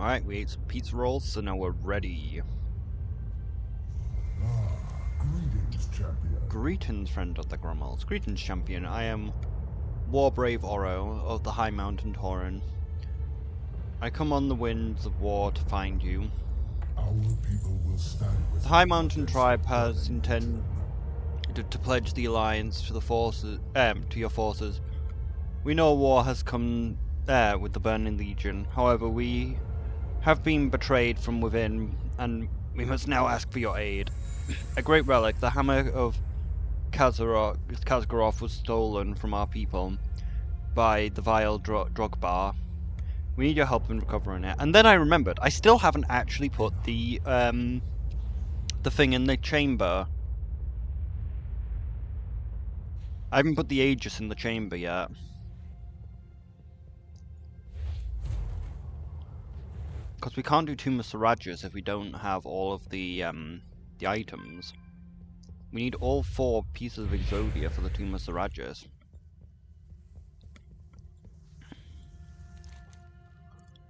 Alright, we ate some pizza rolls, so now we're ready. Greetings, champion. Greetings, friend of the Grummels. Greetings, champion. I am Warbrave Oro of the High Mountain Tauren. I come on the winds of war to find you. Our people will stand with The High you Mountain against tribe the has burning intended to pledge the alliance to the forces, to your forces. We know war has come with the Burning Legion. However, we have been betrayed from within, and we must now ask for your aid. A great relic, the Hammer of Khazgarov, was stolen from our people by the vile Drogbar. We need your help in recovering it. And then I remembered, I still haven't actually put the thing in the chamber. I haven't put the Aegis in the chamber yet. Because we can't do Tomb of Sarajas if we don't have all of the items. We need all 4 pieces of Exodia for the Tomb of Sarajas.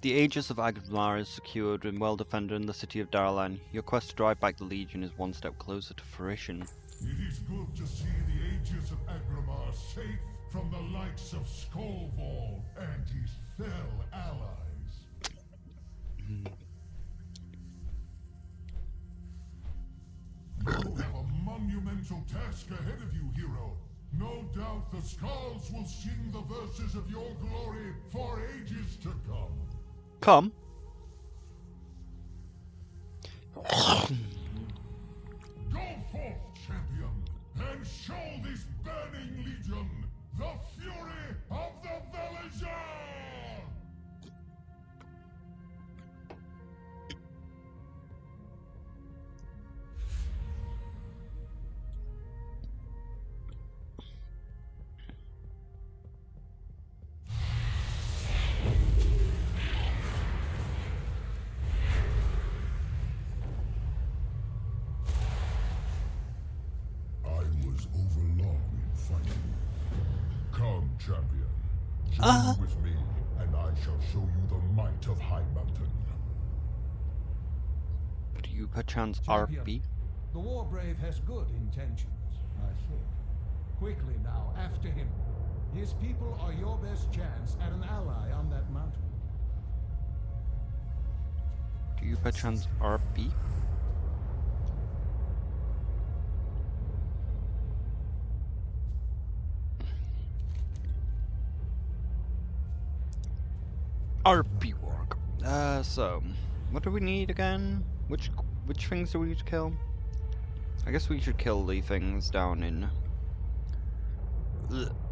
The Aegis of Agmar is secured and well defended in the city of Darlan. Your quest to drive back the Legion is one step closer to fruition. It is good to see the Aegis of Agramar safe from the likes of Skolval and his fell allies. You have a monumental task ahead of you, hero. No doubt the Skalds will sing the verses of your glory for ages to come. Come. Go forth, champion, and show this burning legion the fury of the Villager! Come, champion. Journey with me, and I shall show you the might of High Mountain. Do you perchance Champion, RP? The Warbrave has good intentions, I think. Quickly now, after him. His people are your best chance at an ally on that mountain. Do you perchance RP? RP work. So, what do we need again? Which things do we need to kill? I guess we should kill the things down in...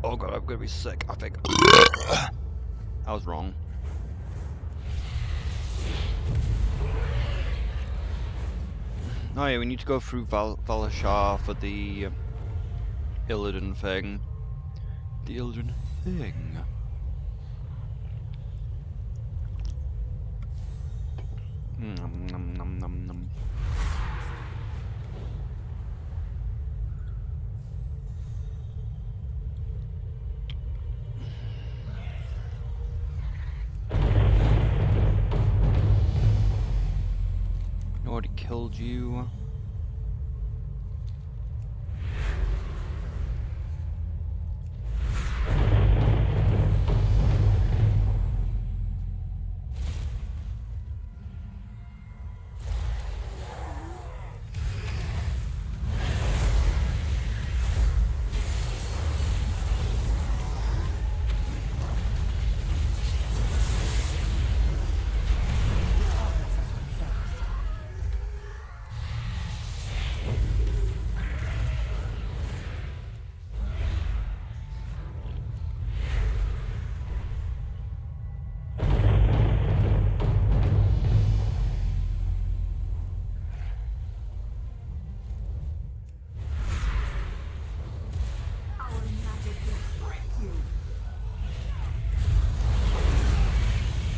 Oh god, I'm gonna be sick, I think. I was wrong. Oh yeah, we need to go through Valashar for the Illidan thing. The Illidan thing. Nom nom nom nom nom. Already killed you.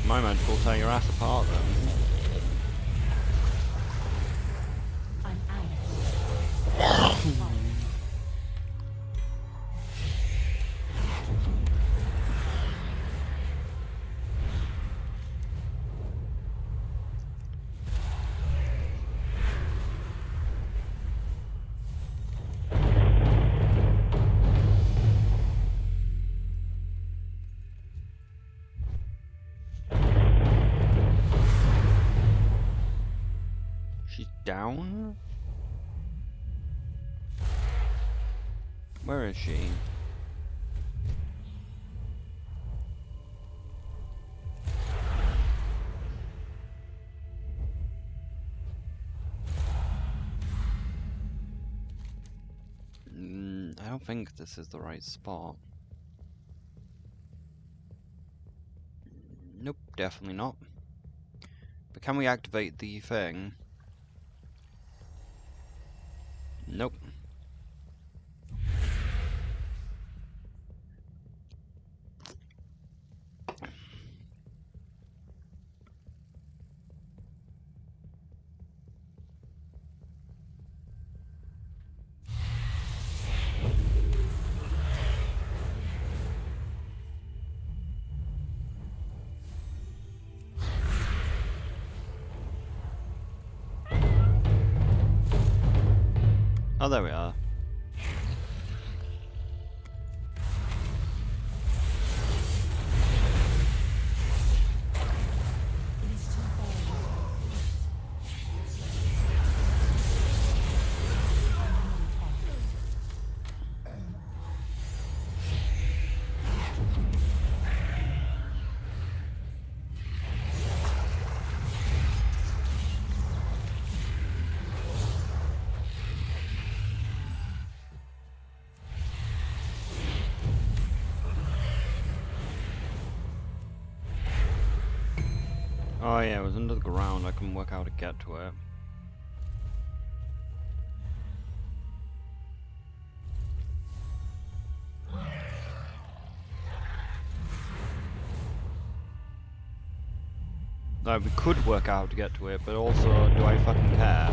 My magic will tear your ass apart then. down? Where is she? I don't think this is the right spot. Nope, definitely not. But can we activate the thing? Nope. Oh, there we are. Oh yeah, it was under the ground. I couldn't work out how to get to it. Like, we could work out how to get to it, but also, do I fucking care?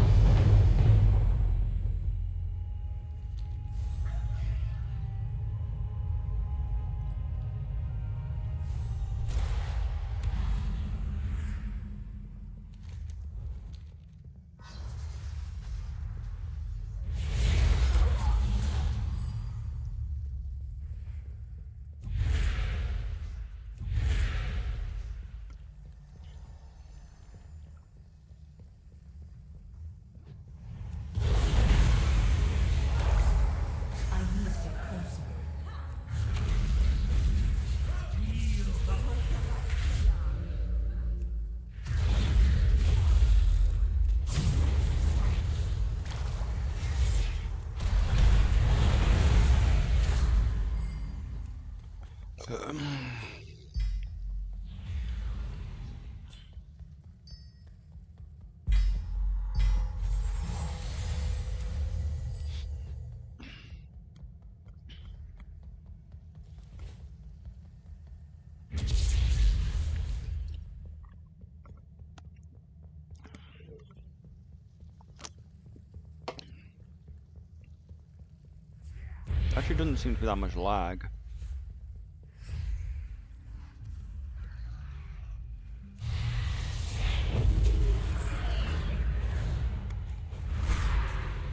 Actually, doesn't seem to be that much lag.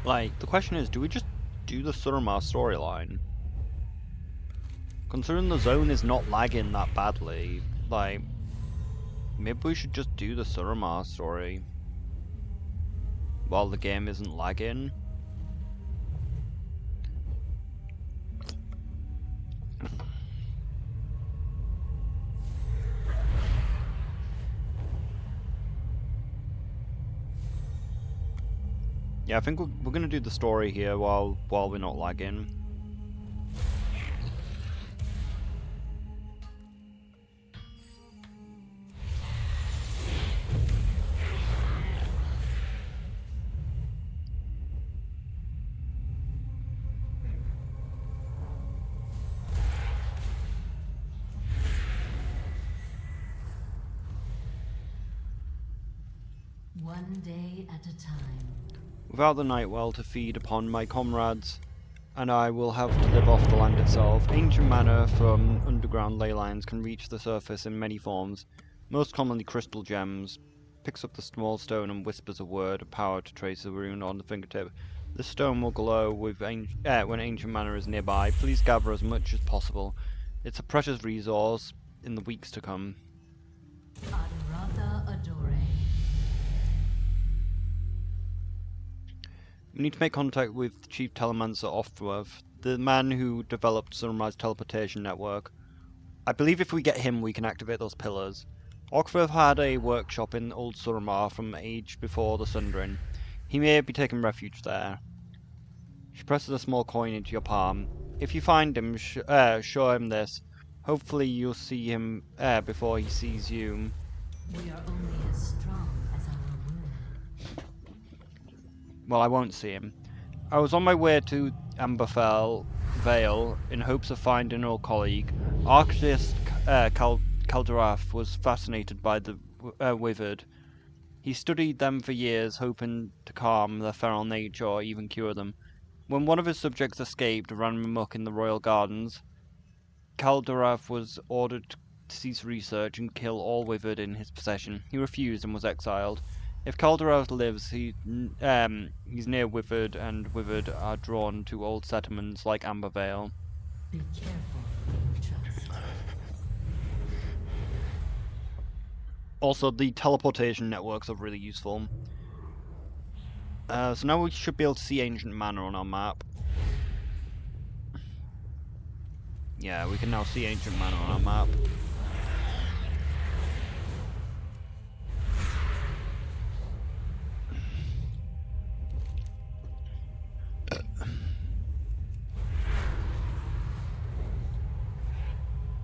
Like, the question is, do we just do the surmar storyline? Considering the zone is not lagging that badly, like, maybe we should just do the surmar story while the game isn't lagging. Yeah, I think we're gonna do the story here while we're not lagging. One day at a time. Without the night well to feed upon my comrades, and I will have to live off the land itself. Ancient mana from underground ley lines can reach the surface in many forms, most commonly crystal gems. Picks up the small stone and whispers a word of power to trace a rune on the fingertip. This stone will glow with when ancient mana is nearby. Please gather as much as possible. It's a precious resource in the weeks to come. Adorata Adore. We need to make contact with Chief Telemancer Offworth, the man who developed Surmar's teleportation network. I believe if we get him, we can activate those pillars. Offworth had a workshop in Old Surmar from age before the Sundering. He may be taking refuge there. She presses a small coin into your palm. If you find him, show him this. Hopefully you'll see him before he sees you. We are only as strong as our will. Well, I won't see him. I was on my way to Amberfell Vale in hopes of finding an old colleague. Archivist Calderath was fascinated by the withered. He studied them for years, hoping to calm their feral nature or even cure them. When one of his subjects escaped and ran amok in the royal gardens, Calderath was ordered to cease research and kill all withered in his possession. He refused and was exiled. If Calderath lives, he's near withered, and withered are drawn to old settlements like Ambervale. Be careful who you trust. Also, the teleportation networks are really useful. So now we should be able to see Ancient Manor on our map. Yeah, we can now see Ancient Manor on our map.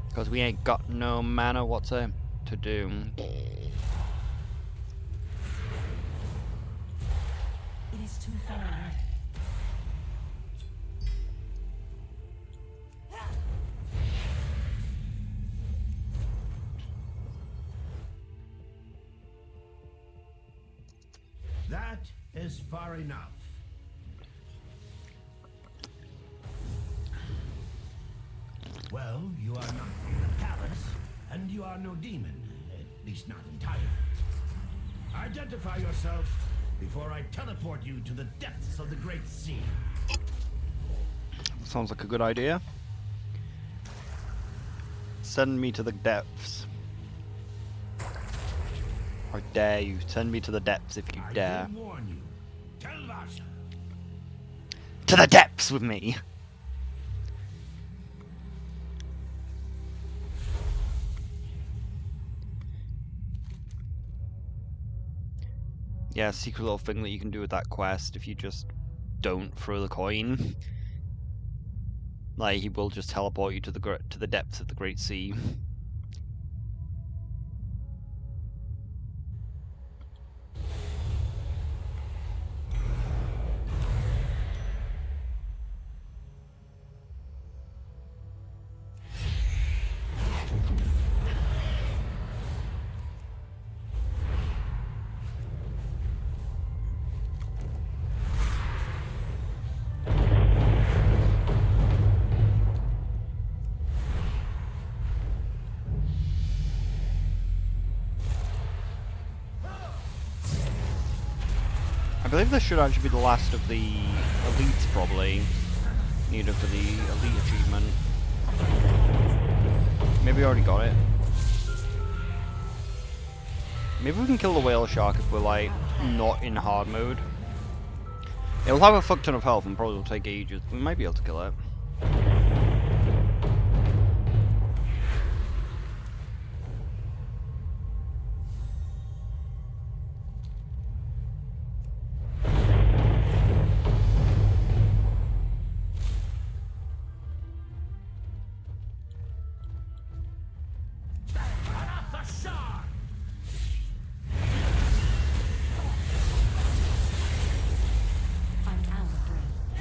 Because we ain't got no mana to do. It is too far away. That is far enough. Well, you are not from the palace, and you are no demon, at least not entirely. Identify yourself before I teleport you to the depths of the Great Sea. Sounds like a good idea. Send me to the depths. I dare you. Send me to the depths if you dare. I will warn you. Tell Vasha. To the depths with me! Yeah, secret little thing that you can do with that quest if you just don't throw the coin. Like, he will just teleport you to the depths of the Great Sea. I believe this should actually be the last of the elites, probably, needed for the elite achievement. Maybe we already got it. Maybe we can kill the whale shark if we're, like, not in hard mode. It'll have a fuck ton of health and probably will take ages. We might be able to kill it.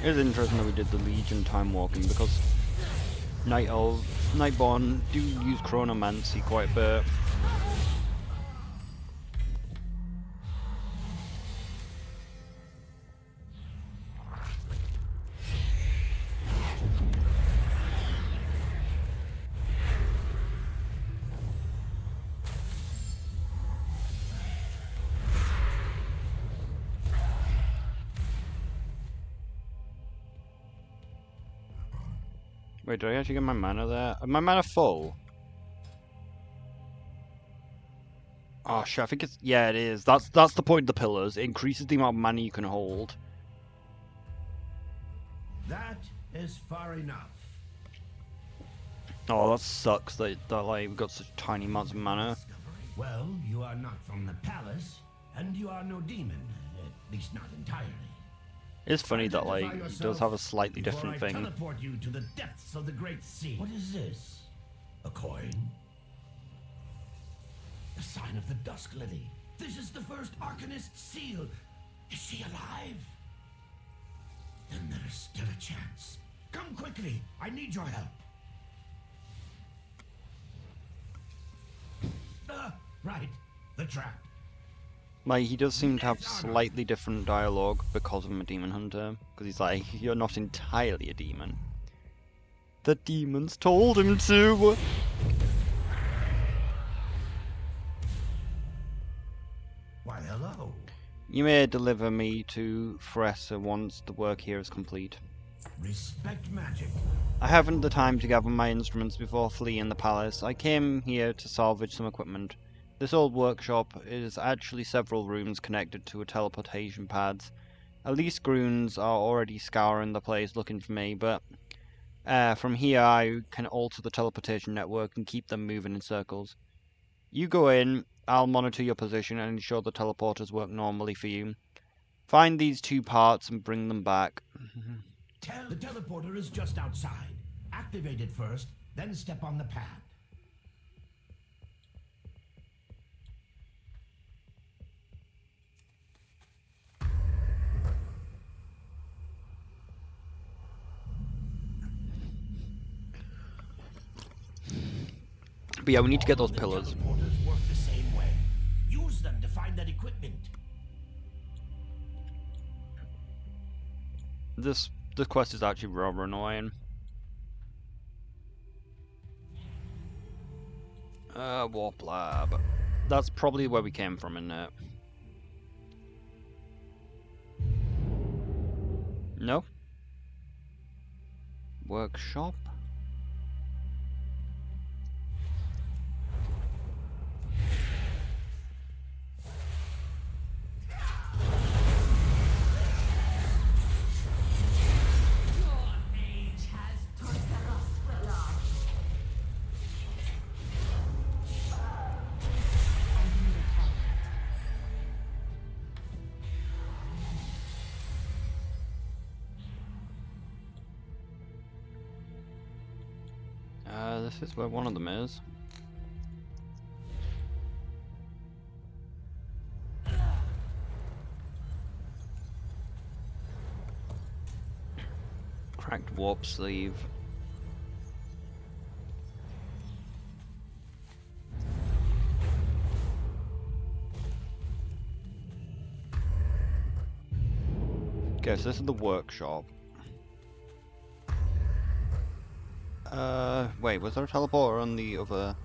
It is interesting that we did the Legion time walking because Nightborn do use Chronomancy quite a bit. Wait, did I actually get my mana there? My mana full? Oh shit, I think it's... Yeah, it is. That's the point of the pillars. It increases the amount of mana you can hold. That is far enough. Oh, that sucks that like we've got such tiny amounts of mana. Well, you are not from the palace, and you are no demon, at least not entirely. It's funny that like Identify he does yourself have a slightly before different I thing. teleport you to the depths of the great sea. What is this? A coin? The sign of the Dusk Lily. This is the first Arcanist seal. Is she alive? Then there is still a chance. Come quickly. I need your help. Right. The trap. Like, he does seem to have slightly different dialogue because of him a demon hunter. Because he's like, you're not entirely a demon. The demons told him to! Why, hello. You may deliver me to Fresser once the work here is complete. Respect magic. I haven't the time to gather my instruments before fleeing the palace. I came here to salvage some equipment. This old workshop is actually several rooms connected to a teleportation pads. At least Groons are already scouring the place looking for me, but from here I can alter the teleportation network and keep them moving in circles. You go in, I'll monitor your position and ensure the teleporters work normally for you. Find these two parts and bring them back. The teleporter is just outside. Activate it first, then step on the pad. But yeah, we need to get All those of the pillars. teleporters work the same way. Use them to find that equipment. This quest is actually rather annoying. Warp lab. That's probably where we came from, isn't it? No? Workshop? This is where one of them is. Cracked warp sleeve. Okay, so this is the workshop. Wait, was there a teleporter on the other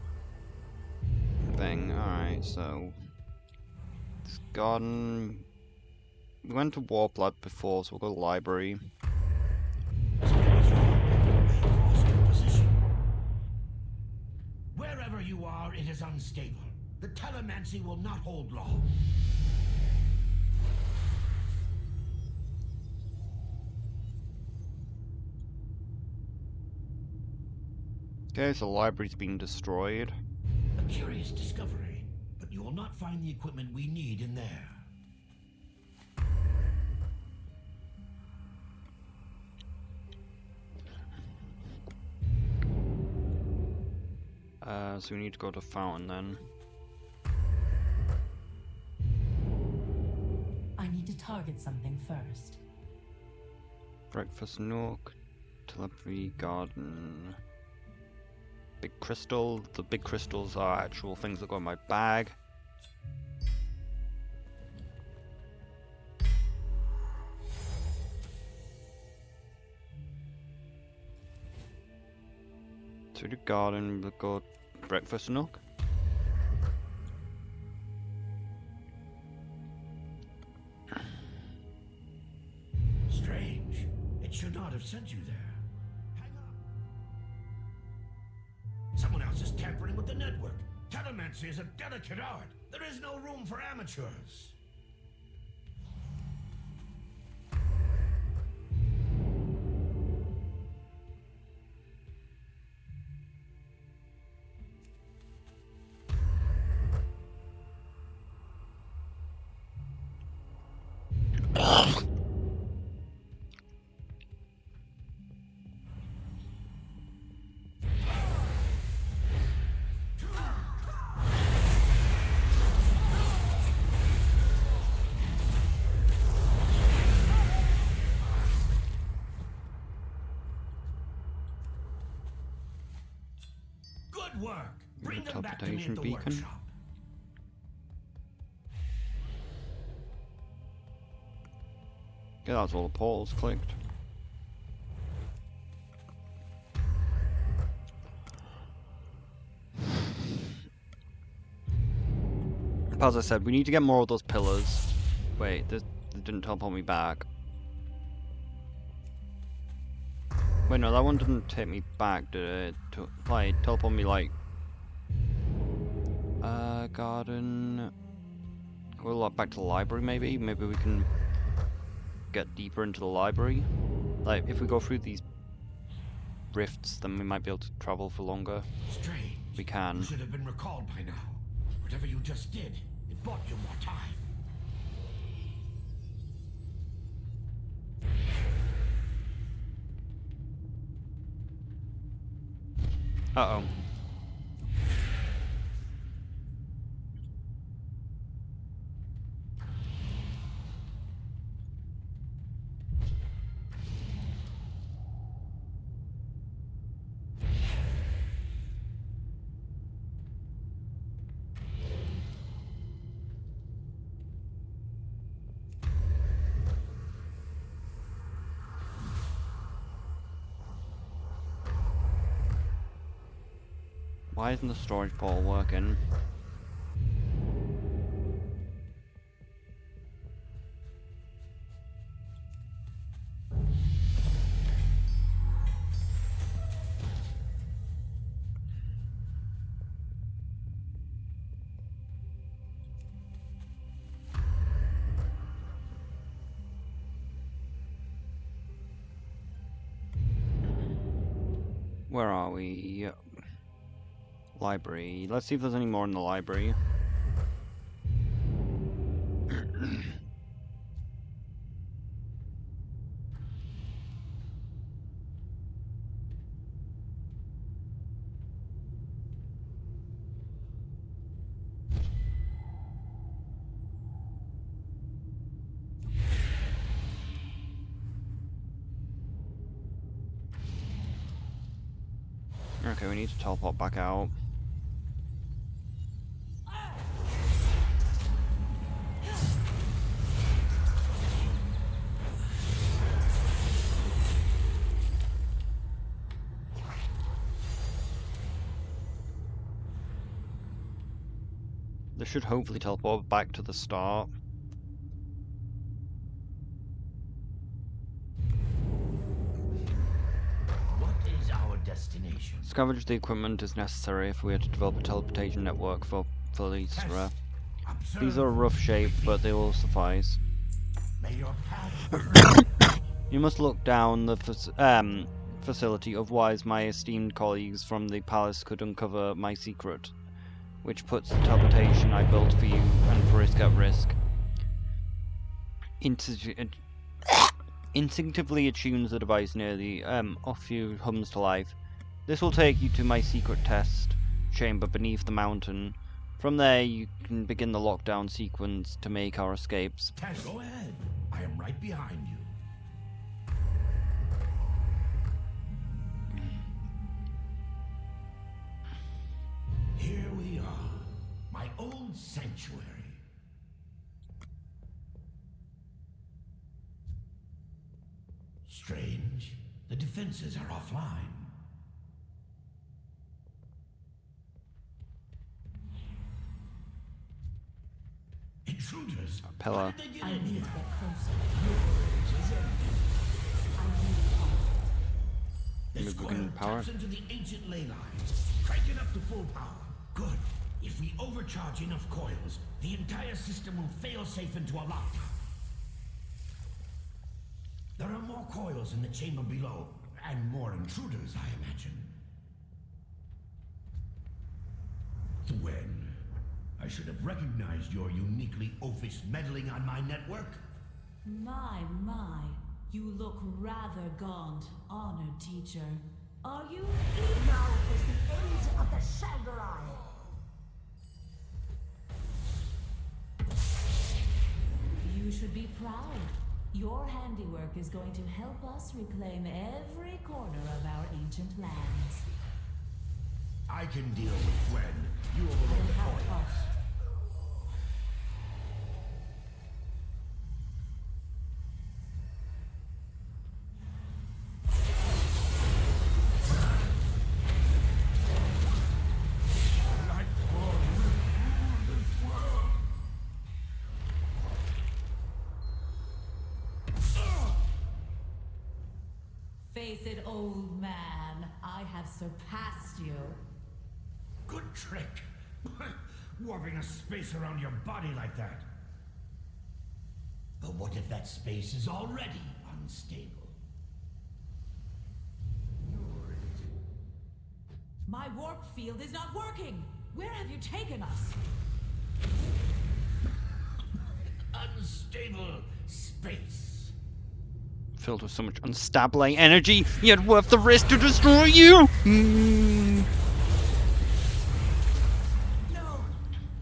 thing? Alright, so it's garden. We went to Warp Lab before, so we'll go to the library. Wherever you are, it is unstable. The telemancy will not hold long. Okay, so the library's been destroyed. A curious discovery, but you will not find the equipment we need in there. So we need to go to Fountain then. I need to target something first. Breakfast nook, telepathy garden. Big crystal. The big crystals are actual things that go in my bag. To the garden, we'll go breakfast nook. Strange. It should not have sent you there. Hang on. Someone else is tampering with the network. Telemancy is a delicate art. There is no room for amateurs. Good work. Bring them back to me teleportation at the beacon. workshop. Yeah, that's all the portals clicked. As I said, we need to get more of those pillars. Wait, this didn't teleport me back. Wait, no, that one didn't take me back, did it? Teleport me like... garden... We'll back to the library maybe? Maybe we can get deeper into the library? Like, if we go through these rifts, then we might be able to travel for longer. Strange. We can. You should have been recalled by now. Whatever you just did, it bought you more time. Uh-oh. Why isn't the storage portal working? Where are we? Library. Let's see if there's any more in the library. Okay, we need to teleport back out. This should hopefully teleport back to the start. What is our destination? Scavenge the equipment is necessary if we are to develop a teleportation network for these. Observe. These are rough shape, but they will suffice. May your path. You must look down the facility, otherwise my esteemed colleagues from the palace could uncover my secret, which puts the teleportation I built for you and Frisk at risk. Instinctively attunes the device near the few hums to life. This will take you to my secret test chamber beneath the mountain. From there you can begin the lockdown sequence to make our escapes. Tess, go ahead. I am right behind you. Here we are, my old sanctuary. Strange, the defenses are offline. Intruders. Pillar. How did they get I in need here? to get closer. This Maybe we coil can power taps it. into the ancient ley lines. Crank it up to full power. Good. If we overcharge enough coils, the entire system will fail safe into a lockdown. There are more coils in the chamber below, and more intruders, I imagine. When? I should have recognized your uniquely oafish meddling on my network. My, you look rather gaunt, honored teacher. Are you? Now is the age of the Shandarai. You should be proud. Your handiwork is going to help us reclaim every corner of our ancient lands. I can deal with when you overload the How point. tough. Face it, old man. I have surpassed you. Good trick. Warping a space around your body like that. But what if that space is already unstable? My warp field is not working. Where have you taken us? Unstable space. Filled with so much unstable energy, yet worth the risk to destroy you! No!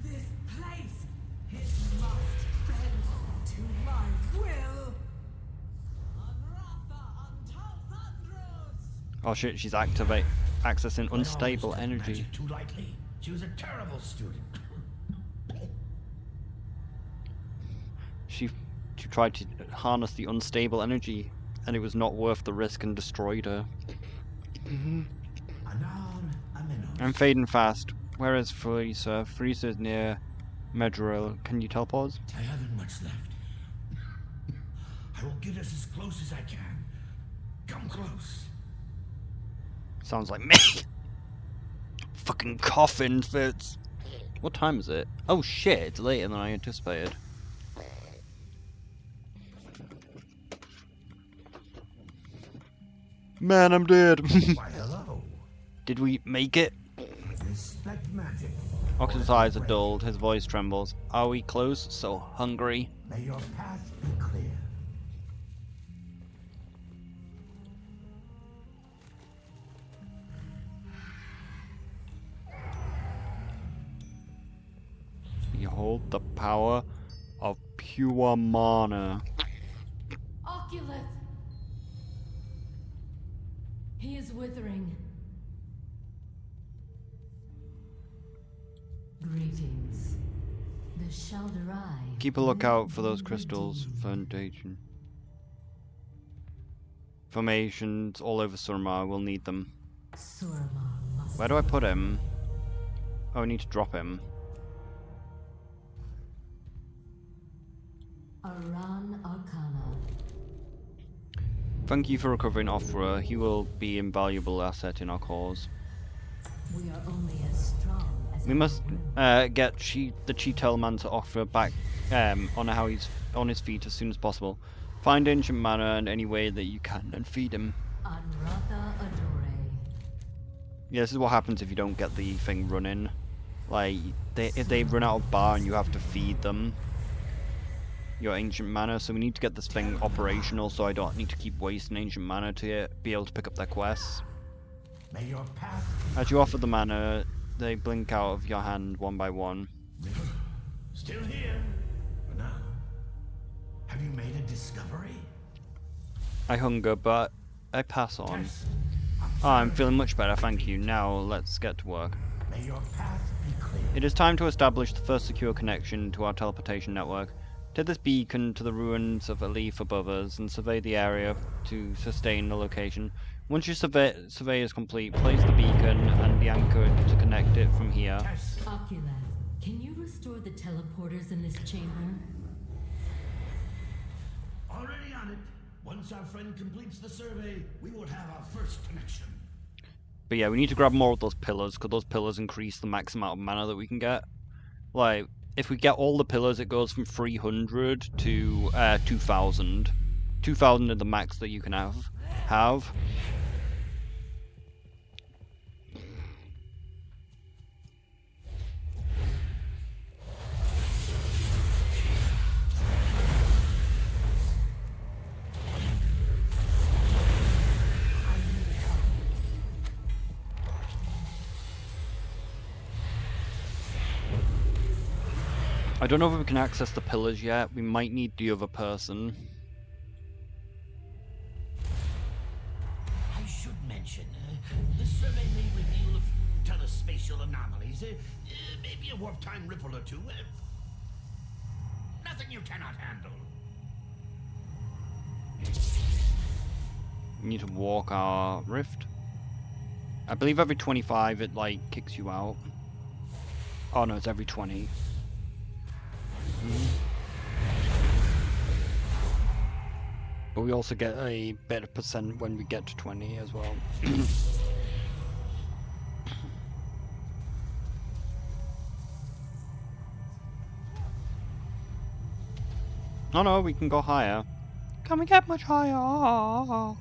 This place! It must bend to my will! Oh shit, she's accessing unstable Don't energy. magic too lightly. She was a terrible student. She tried to harness the unstable energy, and it was not worth the risk and destroyed her. Anon, ameno. I'm fading fast. Where is Frieza? Frieza's near Medril. Can you teleport? I haven't much left. I will get us as close as I can. Come close. Sounds like me. Fucking coffin fits. What time is it? Oh shit, it's later than I anticipated. Man, I'm dead. Why, hello. Did we make it? Respect magic. Ox's eyes are dulled, his voice trembles. Are we close? So hungry. May your path be clear. Behold the power of pure mana. Oculus! He is withering. Greetings. The Shalderai. Keep a lookout for those crystals. Foundation. Formations all over Surmar. We'll need them. Surmar must. Where do I put him? Oh, I need to drop him. Aran Arcana. Thank you for recovering Offra. He will be an invaluable asset in our cause. We are only as strong as We our must will. get the Cheetel man to Offra back on how he's on his feet as soon as possible. Find ancient mana in any way that you can and feed him. Anratha Adore. Yeah, this is what happens if you don't get the thing running. Like, if they run out of bar and you have to feed them your ancient mana, so we need to get this thing operational so I don't need to keep wasting ancient mana to be able to pick up their quests. May your path As you offer the mana, they blink out of your hand one by one. still here for now. Have you made a discovery? I hunger, but I pass on. Yes. Oh, I'm feeling much better, thank you. Now, let's get to work. May your path be clear. It is time to establish the first secure connection to our teleportation network. Take this beacon to the ruins of a leaf above us and survey the area to sustain the location. Once your survey is complete, place the beacon and the anchor to connect it from here. Yes. Oculus, can you restore the teleporters in this chamber? Already on it. Once our friend completes the survey, we will have our first connection. But yeah, we need to grab more of those pillars, because those pillars increase the max amount of mana that we can get. Like, if we get all the pillars, it goes from 300 to 2,000. 2,000 is the max that you can have. I don't know if we can access the pillars yet. We might need the other person. I should mention, this survey may reveal a few telespatial anomalies. Maybe a warp time ripple or two. Nothing you cannot handle. We need to walk our rift. I believe every 25 it like kicks you out. Oh no, it's every 20. But we also get a better percent when we get to 20 as well. Oh no, we can go higher. Can we get much higher?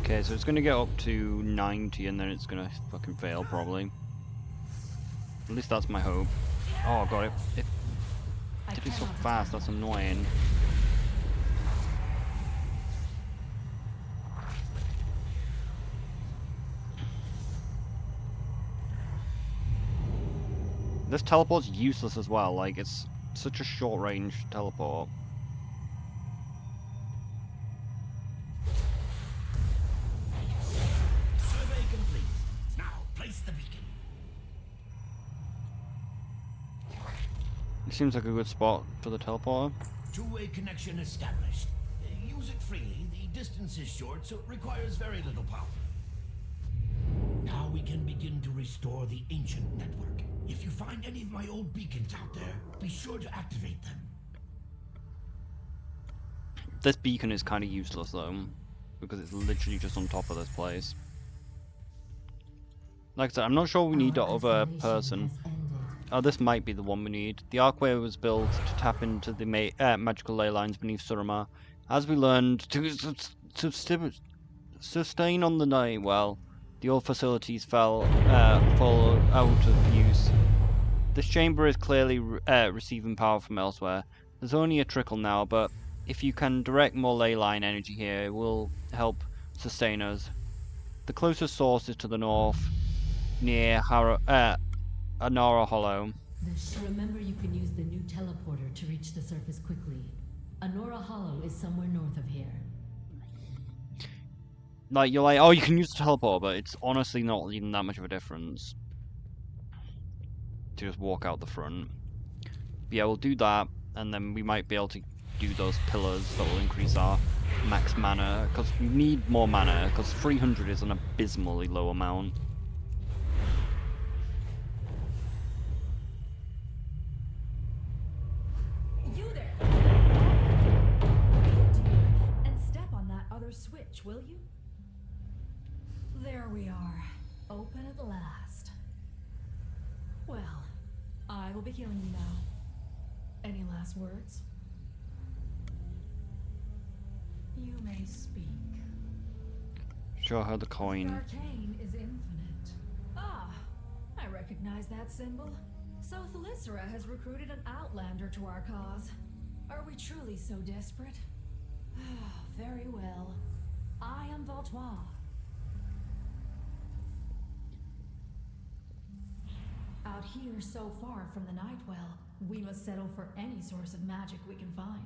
Okay, so it's gonna get up to 90 and then it's gonna fucking fail probably. At least that's my hope. Oh god, it did it so fast, that's annoying. This teleport's useless as well, like it's such a short range teleport. Survey complete. Now, place the beacon. It seems like a good spot for the teleporter. Two-way connection established. Use it freely. The distance is short, so it requires very little power. Now we can begin to restore the ancient network. If you find any of my old beacons out there, be sure to activate them. This beacon is kind of useless though, because it's literally just on top of this place. Like I said, I'm not sure we need the other person. Oh, this might be the one we need. The Archway was built to tap into the magical ley lines beneath Surmar. As we learned to sustain on the night, well, the old facilities fall out of use. This chamber is clearly receiving power from elsewhere. There's only a trickle now, but if you can direct more ley line energy here, it will help sustain us. The closest source is to the north, near Anara Hollow. Remember, you can use the new teleporter to reach the surface quickly. Anora Hollow is somewhere north of here. Like, you're like, oh, you can use the teleport, but it's honestly not even that much of a difference to just walk out the front. But yeah, we'll do that, and then we might be able to do those pillars that will increase our max mana, because we need more mana, because 300 is an abysmally low amount. You there! And step on that other switch, will you? There we are. Open at last. Well, I will be killing you now. Any last words? You may speak. Show her the coin. Arcane is infinite. Ah, I recognize that symbol. So Thalyssera has recruited an outlander to our cause. Are we truly so desperate? Very well. I am Valtois. Out here so far from the Nightwell, we must settle for any source of magic we can find.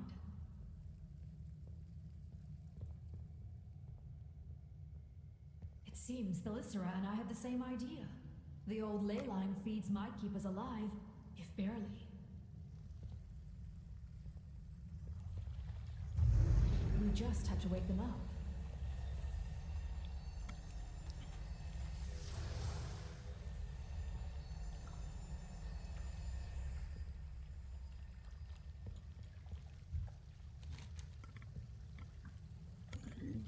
It seems Thalyssera and I have the same idea. The old ley line feeds might keep us alive, if barely. We just have to wake them up.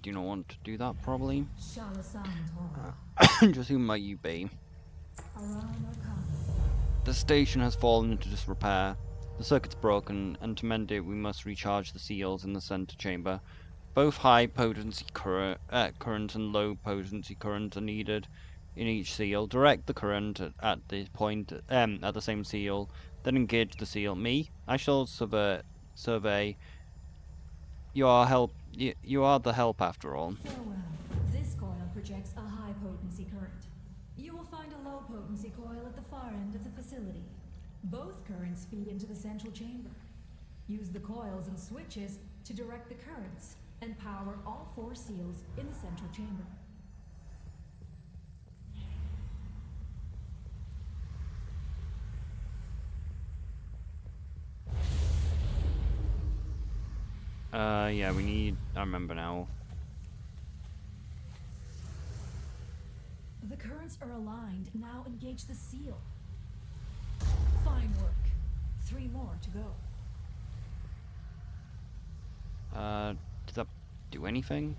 Do you not want to do that, probably? Shalasan Torah. Just who might you be? Aran The station has fallen into disrepair. The circuit's broken, and to mend it we must recharge the seals in the center chamber. Both high potency current and low potency current are needed in each seal. Direct the current at the point at the same seal Then engage the seal. Me? I shall survey. You are help. You are the help after all. Farewell. This coil projects a high potency current. You will find a low potency coil at the far end of the facility. Both currents feed into the central chamber. Use the coils and switches to direct the currents and power all 4 seals in the central chamber. Yeah, we need. I remember now. The currents are aligned. Now engage the seal. Fine work. 3 more to go. Does that do anything?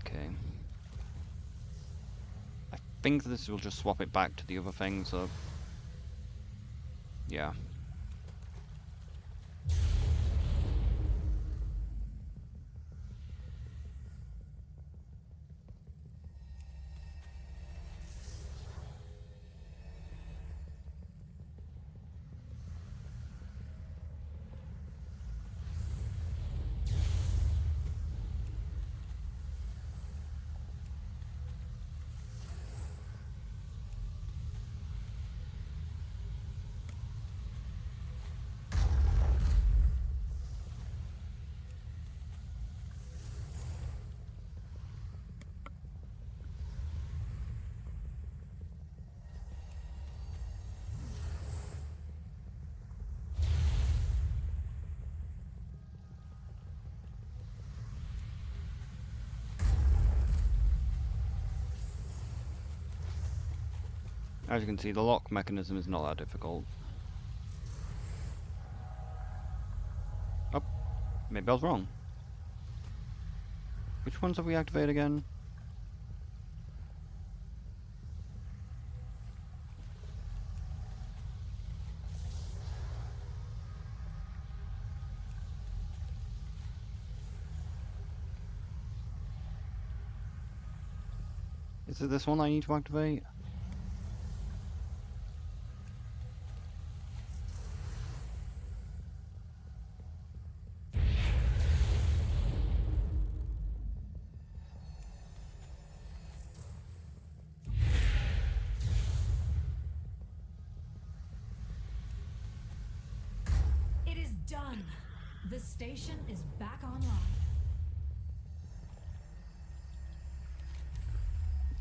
Okay. I think this will just swap it back to the other thing, so. Yeah. As you can see, the lock mechanism is not that difficult. Oh, maybe I was wrong. Which ones have we activated again? Is it this one I need to activate? It is done. The station is back online.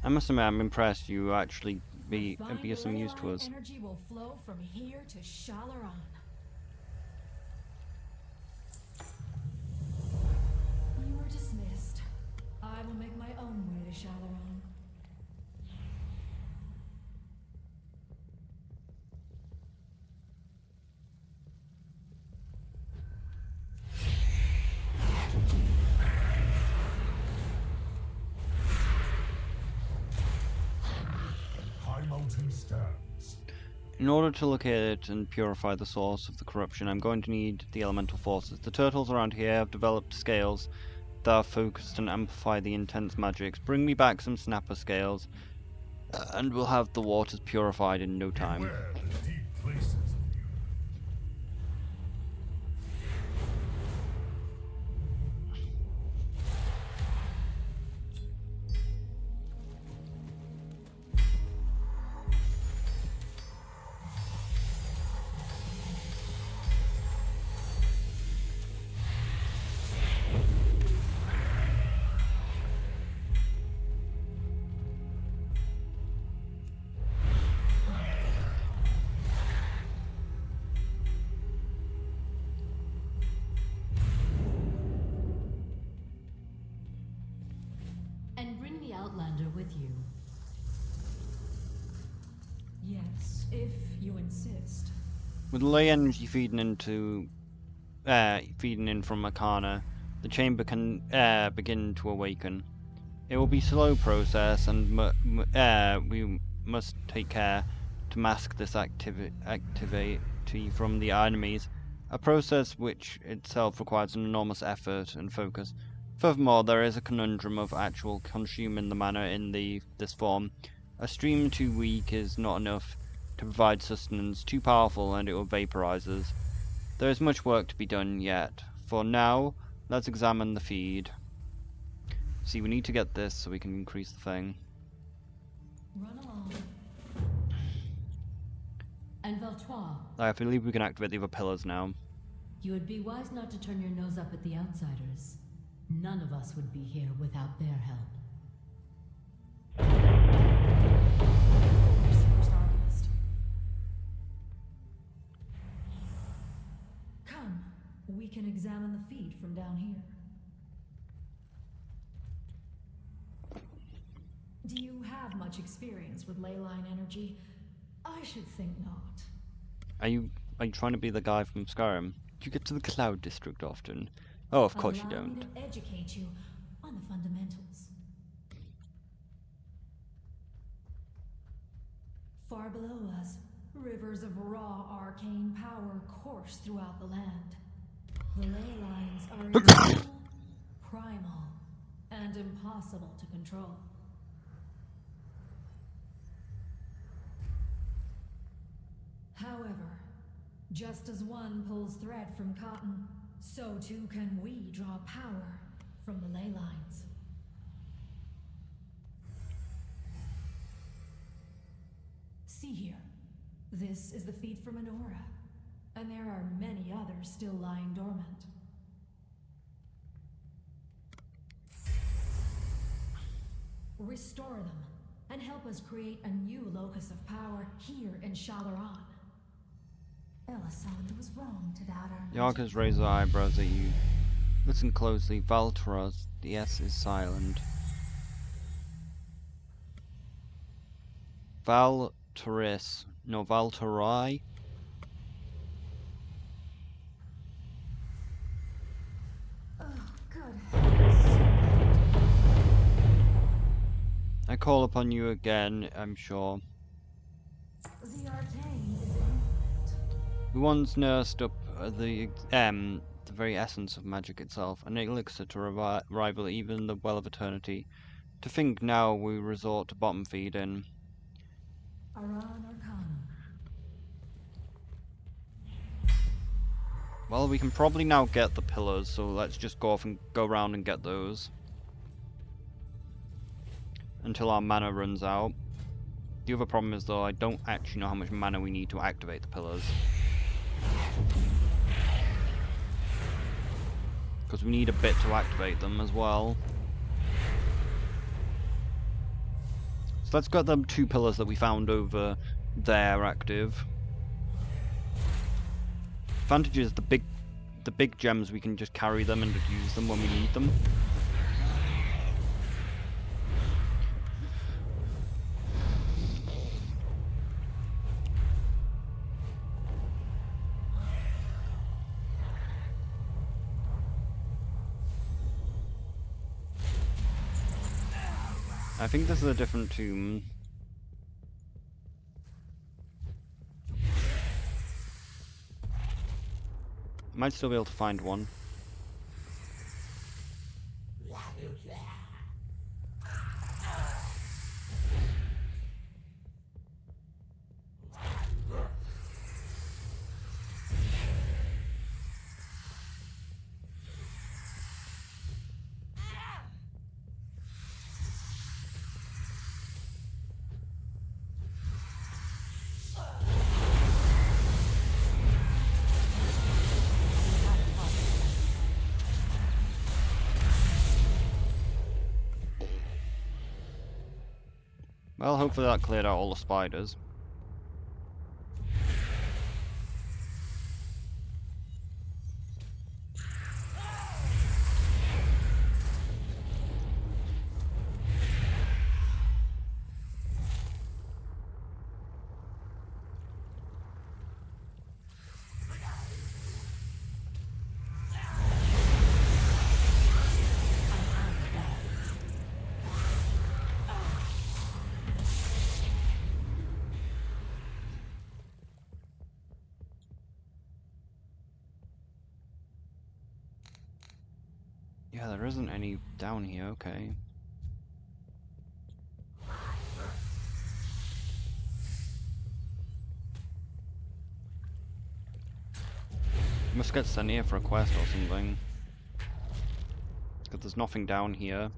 I must admit, I'm impressed you actually be of some use to us. Energy will flow from here to Shalaran. You are dismissed. I will make my own way to Shalaran. High Mountain stands. In order to locate it and purify the source of the corruption, I'm going to need the elemental forces. The turtles around here have developed scales that are focused and amplify the intense magics. Bring me back some snapper scales, and we'll have the waters purified in no time. Beware the deep places of you. And bring the Outlander with you. Yes, if you insist. With the ley energy feeding in from Arcana, the chamber can begin to awaken. It will be a slow process, and we must take care to mask this activity from the enemies, a process which itself requires an enormous effort and focus. Furthermore, there is a conundrum of actual consuming the mana in this form, A stream too weak is not enough to provide sustenance, too powerful and it will vaporize us. There is much work to be done yet. For now, let's examine the feed. See, we need to get this so we can increase the thing. Run along. And Valtois, I believe we can activate the other pillars now. you would be wise not to turn your nose up at the outsiders. None of us would be here without their help. First harvest. Come, we can examine the feed from down here. Do you have much experience with ley line energy? I should think not. Are you trying to be the guy from Skyrim? Do you get to the Cloud District often? Oh, of course you Allow don't. me to educate you on the fundamentals. Far below us, rivers of raw arcane power course throughout the land. The ley lines are eternal, primal, and impossible to control. However, just as one pulls thread from cotton, so too can we draw power from the ley lines. See here. This is the feed from Enora, and there are many others still lying dormant. Restore them, and help us create a new locus of power here in Shalaran. Elisande was wrong to doubt our Yarka's raised her eyebrows at you. Listen closely. Valtoras, the S is silent. Valtoris, no Valtorai. Oh, good heavens. I call upon you again, I'm sure. The arcane is infinite. We once nursed up the very essence of magic itself, an elixir to rival even the Well of Eternity. To think now we resort to bottom feeding. Aran Arcanum. Well, we can probably now get the pillars, so let's just go off and go around and get those. Until our mana runs out. The other problem is, though, I don't actually know how much mana we need to activate the pillars. Because we need a bit to activate them as well. So let's get them 2 pillars that we found over there active. Advantage is the big gems, we can just carry them and use them when we need them. I think this is a different tomb. Might still be able to find one. Well, hopefully that cleared out all the spiders. Yeah, there isn't any down here, okay. Must get sent here for a quest or something. Because there's nothing down here.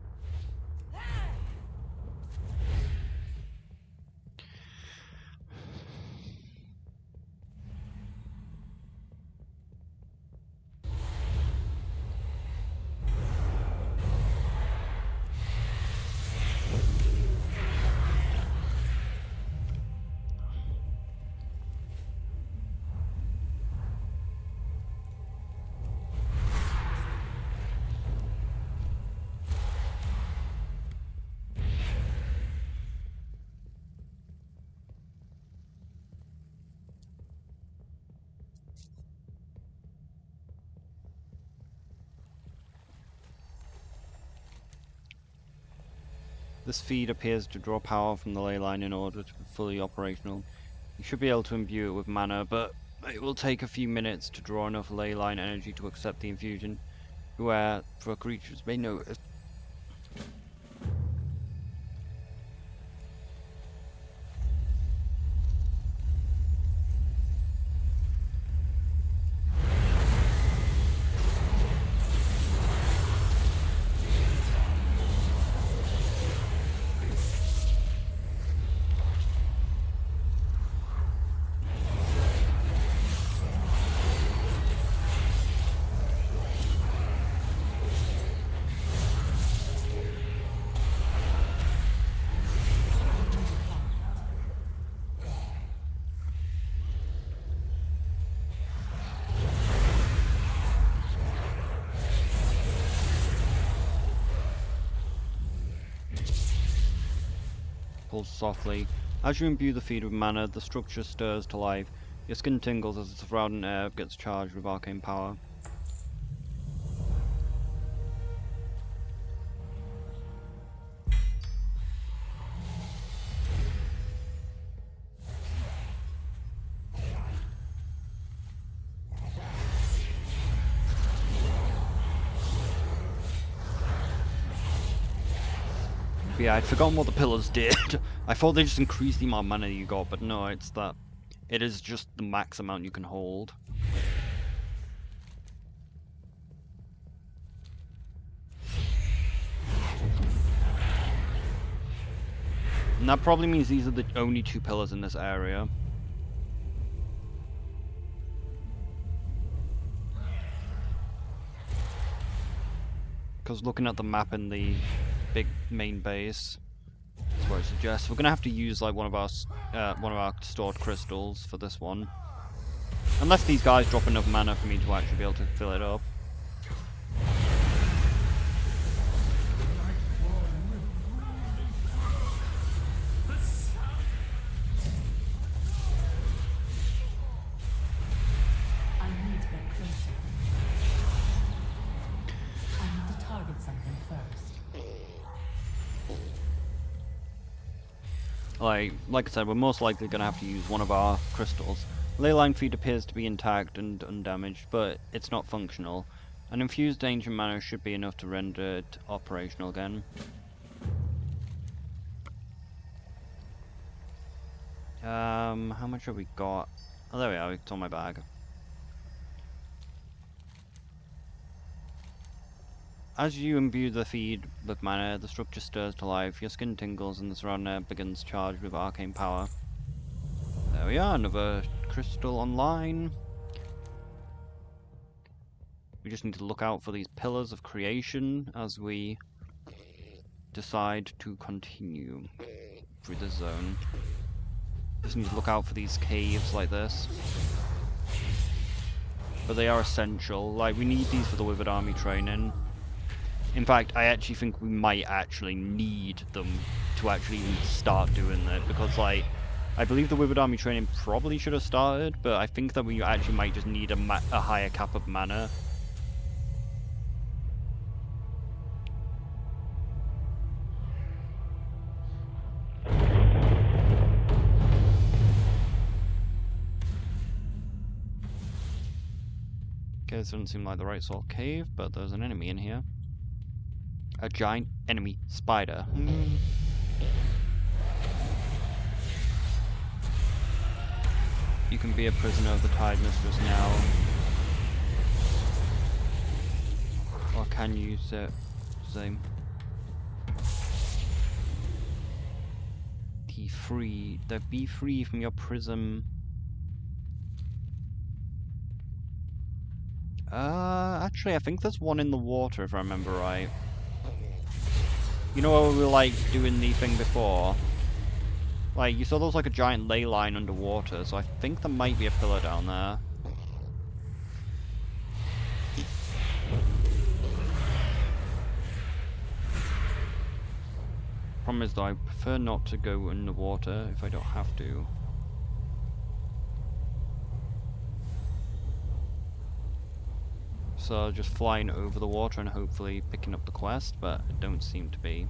This feed appears to draw power from the ley line in order to be fully operational. You should be able to imbue it with mana, but it will take a few minutes to draw enough ley line energy to accept the infusion. Beware, for creatures may notice. Pulls softly. As you imbue the feed with mana, the structure stirs to life. Your skin tingles as the surrounding air gets charged with arcane power. Yeah, I'd forgotten what the pillars did. I thought they just increased the amount of mana you got, but no, it's that it is just the max amount you can hold. And that probably means these are the only two pillars in this area. Because looking at the map in the big main base, that's what it suggests. We're gonna have to use like one of our stored crystals for this one, unless these guys drop enough mana for me to actually be able to fill it up. I need to get closer. I need to target something first. Like I said, we're most likely going to have to use one of our crystals. Leyline feed appears to be intact and undamaged, but it's not functional. An infused ancient mana should be enough to render it operational again. How much have we got? Oh, there we are, it's on my bag. As you imbue the feed with mana, the structure stirs to life, your skin tingles and the surrounding air begins charged with arcane power. There we are, another crystal online. We just need to look out for these pillars of creation as we decide to continue through this zone. Just need to look out for these caves like this. But they are essential, like we need these for the Withered Army training. In fact, I actually think we might actually need them to actually even start doing that, because like, I believe the Withered Army training probably should have started, but I think that we actually might just need a higher cap of mana. Okay, this doesn't seem like the right sort of cave, but there's an enemy in here. A giant enemy spider. You can be a prisoner of the Tide Mistress now. can use it. Same. Be free from your prism. Actually, I think there's one in the water, if I remember right. You know how we were, like, doing the thing before? Like, you saw there was, like, a giant ley line underwater, so I think there might be a pillar down there. Problem is, though, I prefer not to go in the water if I don't have to. So just flying over the water and hopefully picking up the quest, but it don't seem to be.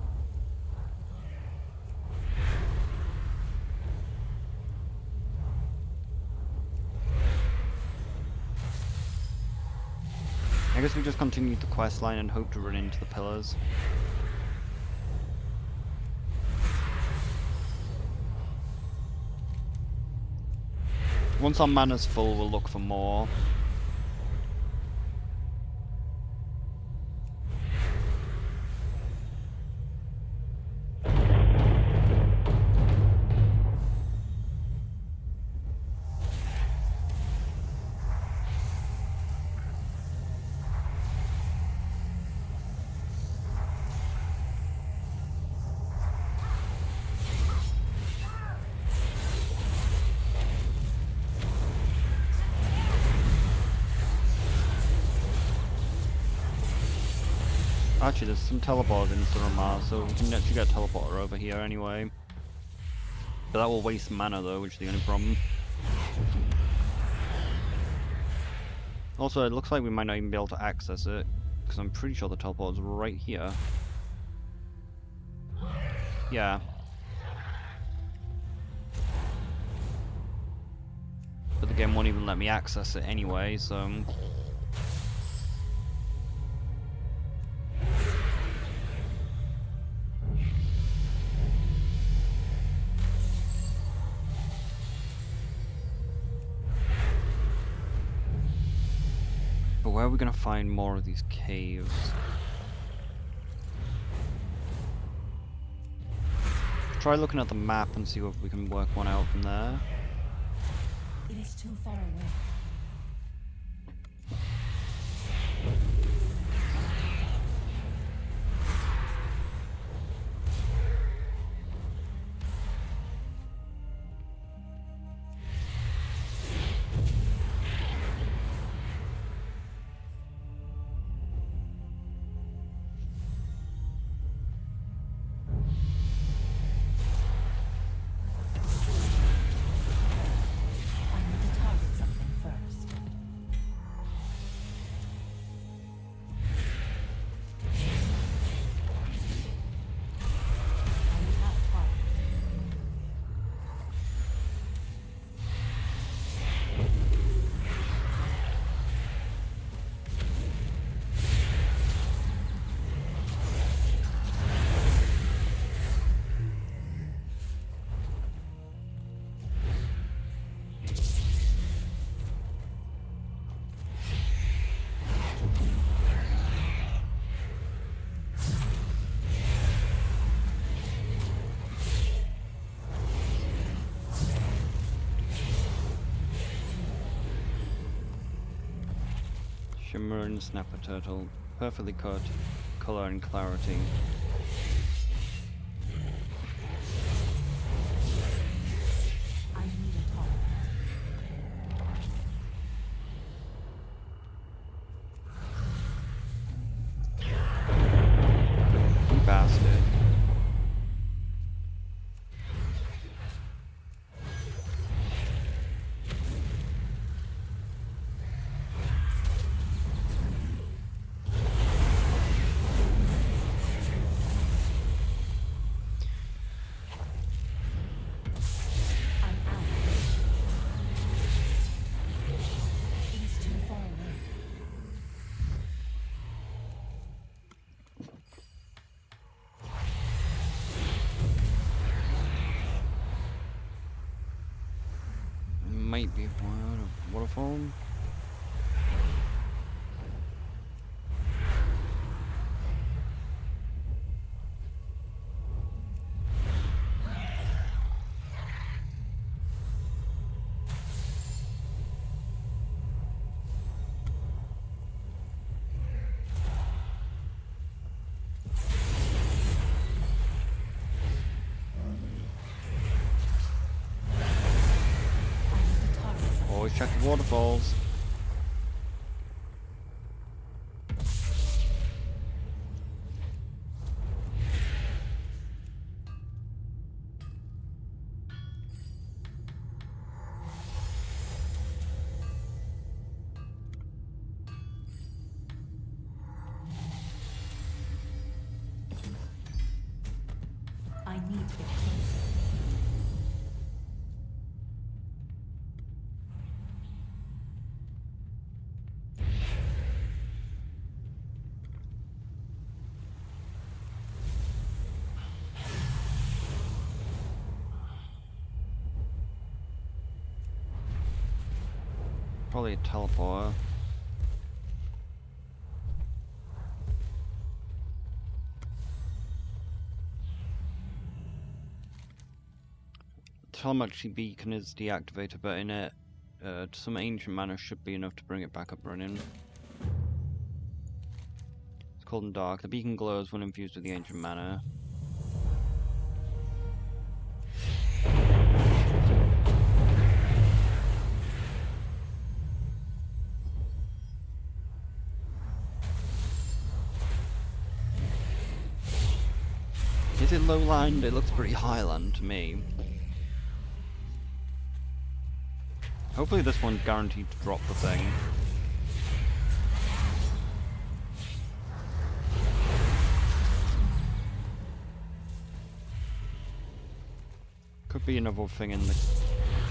I guess we just continue the quest line and hope to run into the pillars. Once our mana's full, we'll look for more. Actually, there's some teleporters in surmar, so we can actually get a teleporter over here anyway. But that will waste mana though, which is the only problem. Also, it looks like we might not even be able to access it, because I'm pretty sure the teleporter's right here. Yeah. But the game won't even let me access it anyway, so... But where are we gonna find more of these caves? Try looking at the map and see if we can work one out from there. It is too far away. Shimmer and snapper turtle, perfectly cut, color and clarity. I need a top. You bastard. Might be a waterfall. Always check the waterfalls. I need to get closer. Probably a teleporter. Telemetry beacon is deactivated, but in it, some ancient mana should be enough to bring it back up running. It's cold and dark. The beacon glows when infused with the ancient mana. Is it low land? It looks pretty high land to me. Hopefully this one's guaranteed to drop the thing. Could be another thing in the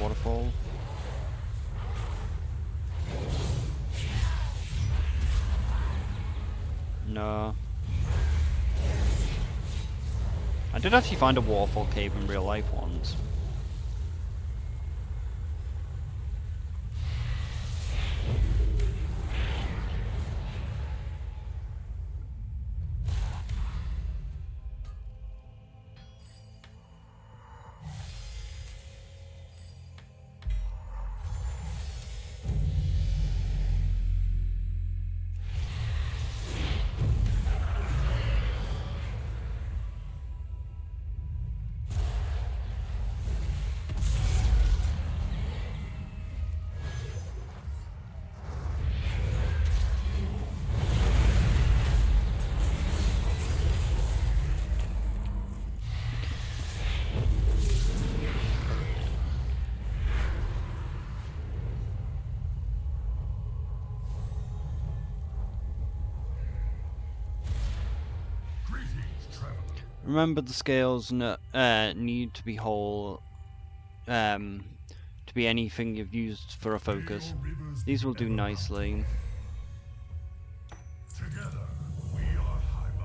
waterfall. No. I did actually find a waterfall cave in real life once. Remember, the scales need to be whole, to be anything you've used for a focus. These will do nicely.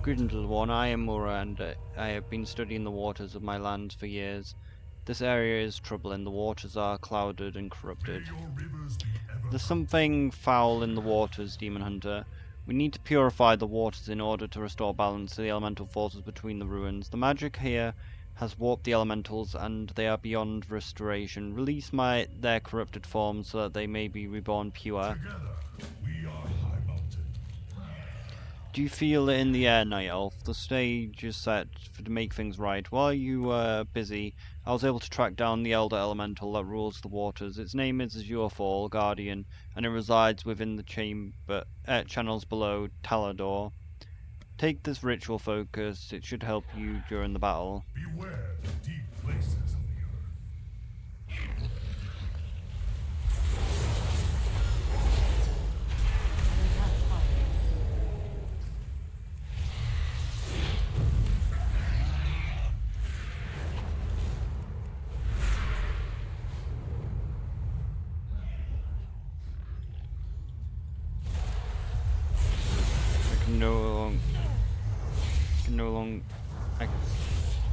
Greetings, little one. I am Mura, and I have been studying the waters of my lands for years. This area is troubling. The waters are clouded and corrupted. There's something foul in the waters, Demon Hunter. We need to purify the waters in order to restore balance to the elemental forces between the ruins. The magic here has warped the elementals, and they are beyond restoration. Release their corrupted forms so that they may be reborn pure. Do you feel it in the air, Night Elf? The stage is set to make things right. While you were busy, I was able to track down the Elder Elemental that rules the waters. Its name is Azurefall, Guardian, and it resides within the channels below Talador. Take this ritual focus. It should help you during the battle. Beware the deep places of the earth.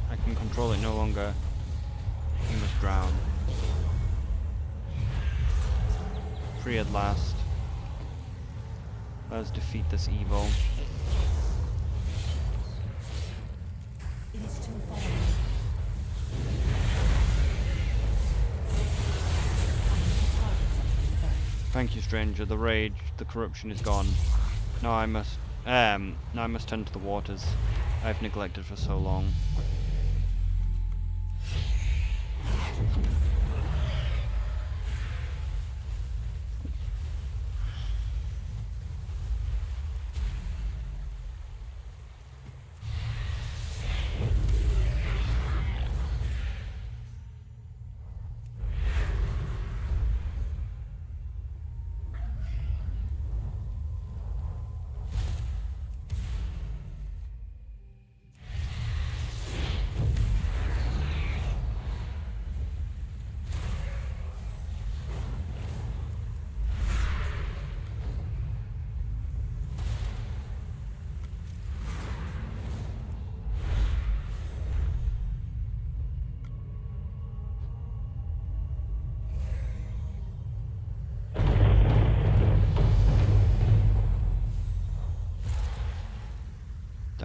I can control it no longer. You must drown. Free at last. Let us defeat this evil. It is too far. Thank you, stranger. The rage, the corruption is gone. Now I must tend to the waters I've neglected for so long.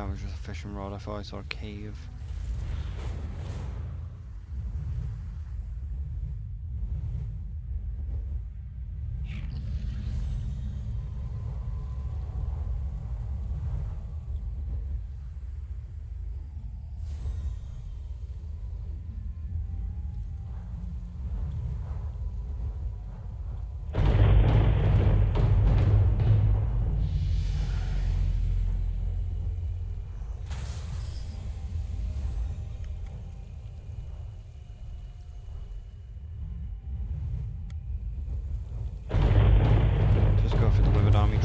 That was just a fishing rod. I thought I saw a cave.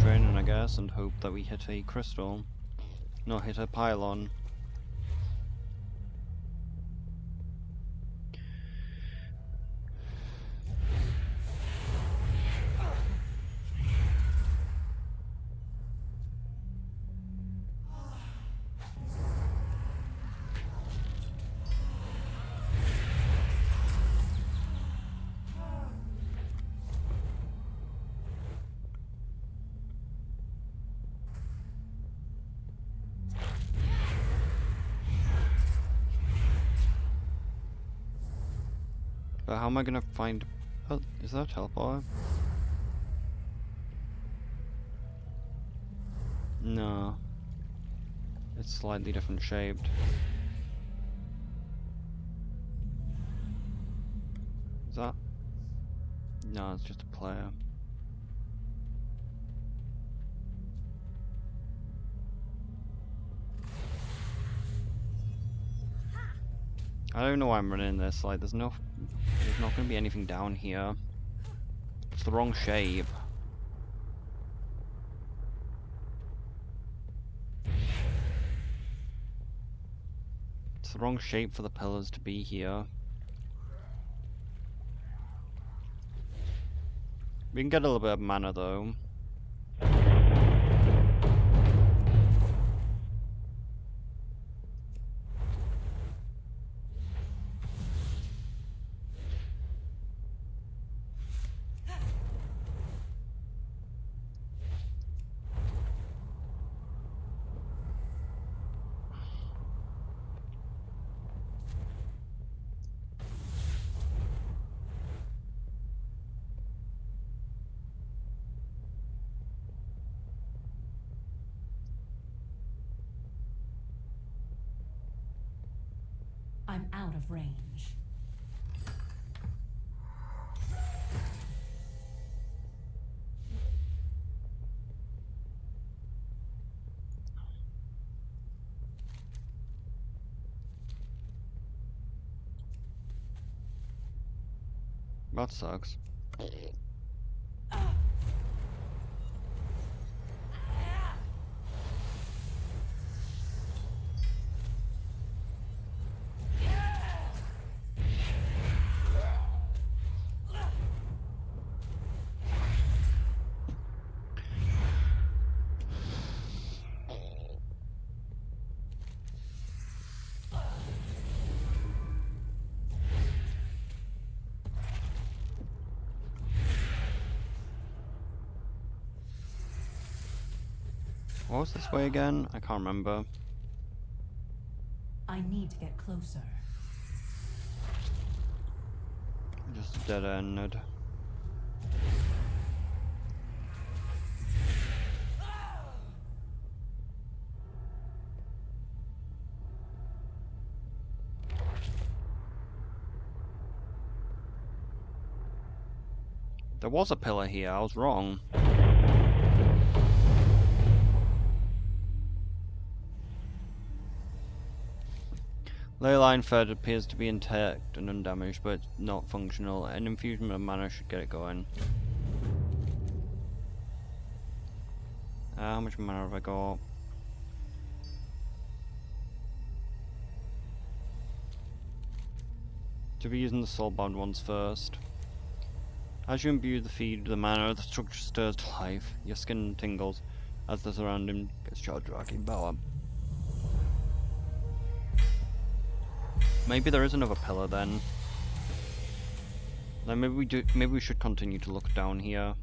Training, I guess, and hope that we hit a crystal. No, hit a pylon. But how am I gonna find... Oh, is that a teleport? No. It's slightly different shaped. Is that... No, it's just a player. I don't know why I'm running this, like there's not gonna be anything down here. It's the wrong shape. It's the wrong shape for the pillars to be here. We can get a little bit of mana though. I'm out of range. That sucks. What was this way again? I can't remember. I need to get closer. Just a dead end. There was a pillar here, I was wrong. Ley line thread appears to be intact and undamaged, but it's not functional. An infusion of mana should get it going. How much mana have I got? To be using the soulbound ones first. As you imbue the feed with the mana, the structure stirs to life. Your skin tingles as the surrounding gets charged with arcane power. Maybe there is another pillar then. Then maybe we should continue to look down here.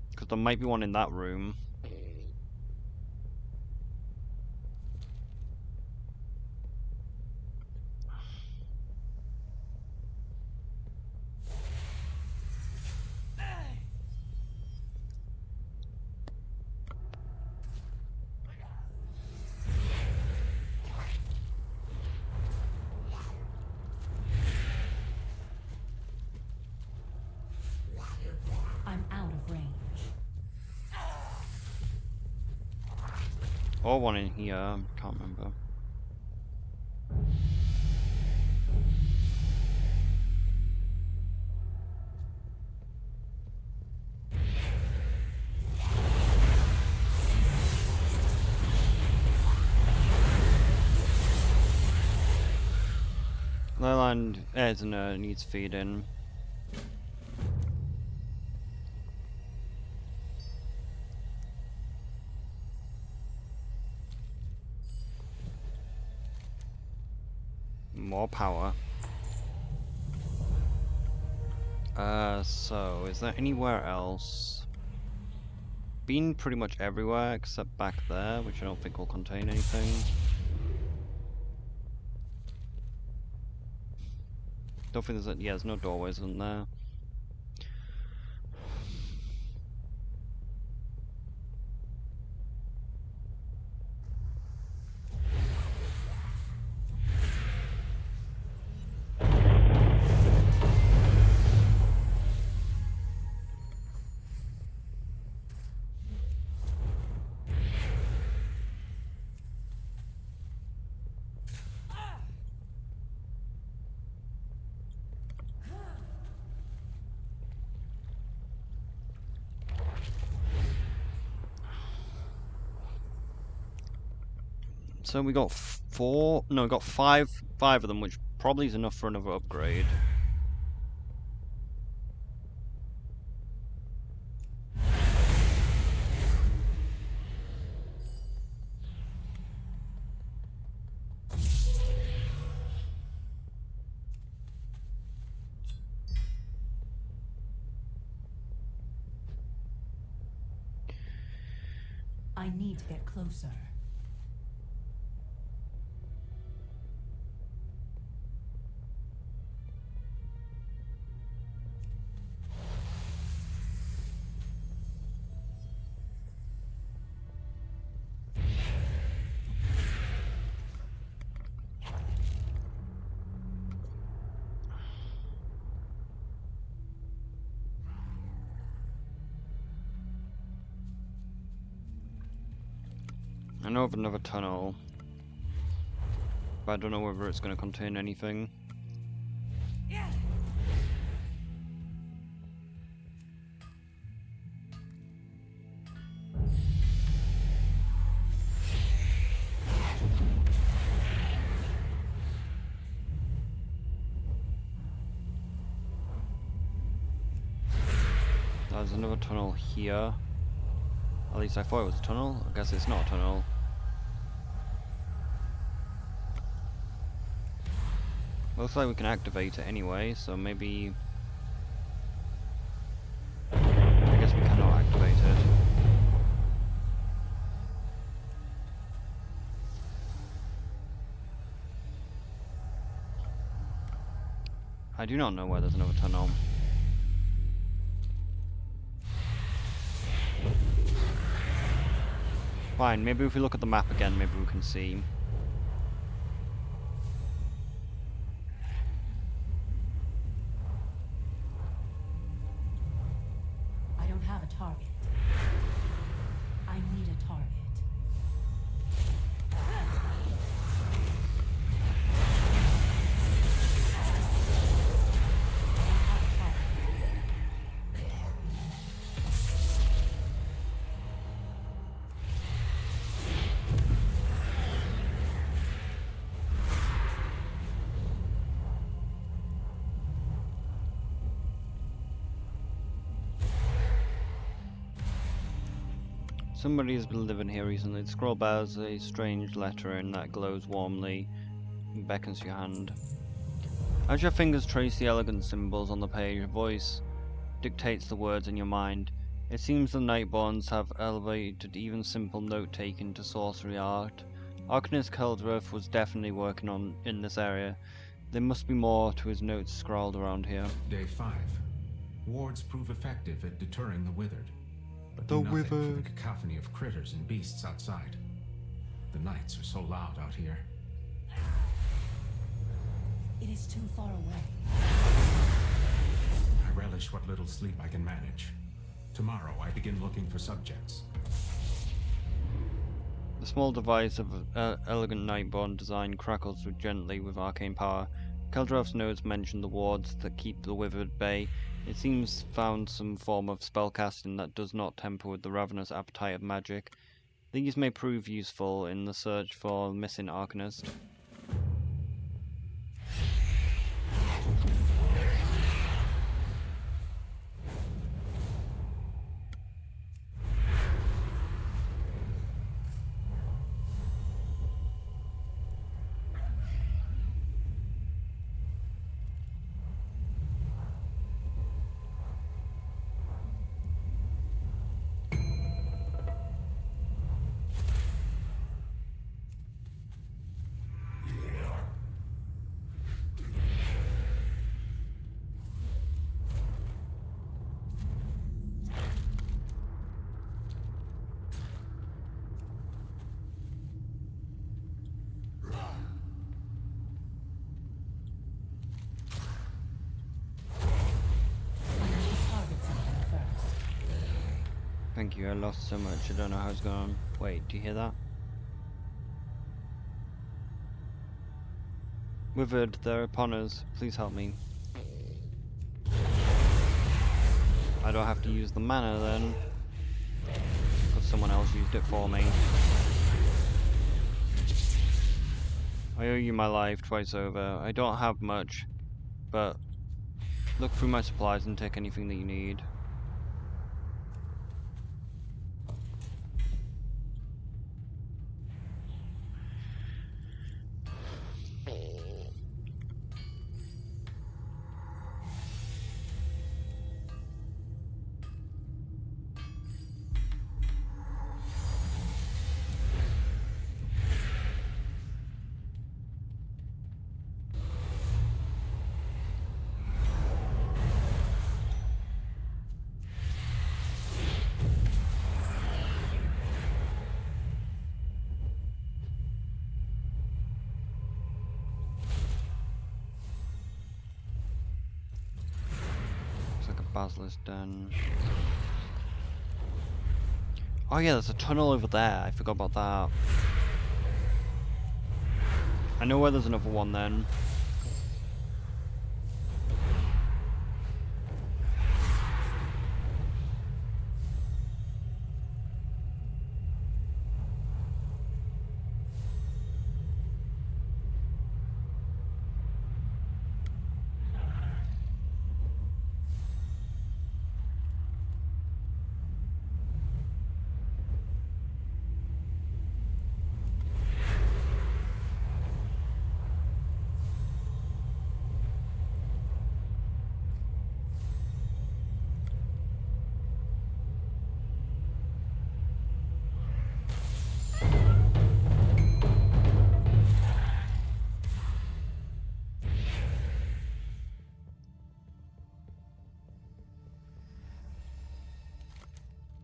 Because there might be one in that room. Or one in here, can't remember. Leyland Erzner needs feeding. More power. So is there anywhere else? Been pretty much everywhere except back there, which I don't think will contain anything. Don't think there's there's no doorways in there. So we got we got five of them, which probably is enough for another upgrade. I need to get closer. I know of another tunnel, but I don't know whether it's going to contain anything. There's another tunnel here. At least I thought it was a tunnel. I guess it's not a tunnel. Looks like we can activate it anyway, so maybe... I guess we cannot activate it. I do not know where there's another tunnel. Fine, maybe if we look at the map again, maybe we can see. I don't have a target. I need a target. Somebody's been living here recently. The scroll bears a strange lettering that glows warmly and beckons your hand. As your fingers trace the elegant symbols on the page, a voice dictates the words in your mind. It seems the Nightborns have elevated even simple note-taking to sorcery art. Arcanist Keldrith was definitely working in this area. There must be more to his notes scrawled around here. Day 5. Wards prove effective at deterring the withered. But The do nothing for withered. the cacophony of critters and beasts outside. The nights are so loud out here. It is too far away. I relish what little sleep I can manage. Tomorrow I begin looking for subjects. The small device of elegant Nightborn design crackles gently with arcane power. Keldrath's notes mention the wards that keep the Withered at bay. It seems found some form of spellcasting that does not temper with the ravenous appetite of magic. These may prove useful in the search for a missing Arcanist. Thank you, I lost so much, I don't know how it's going on. Wait, do you hear that? Withered, they're upon us. Please help me. I don't have to use the mana then, because someone else used it for me. I owe you my life twice over. I don't have much, but look through my supplies and take anything that you need. Basilisk Den. Oh yeah, there's a tunnel over there. I forgot about that. I know where there's another one then.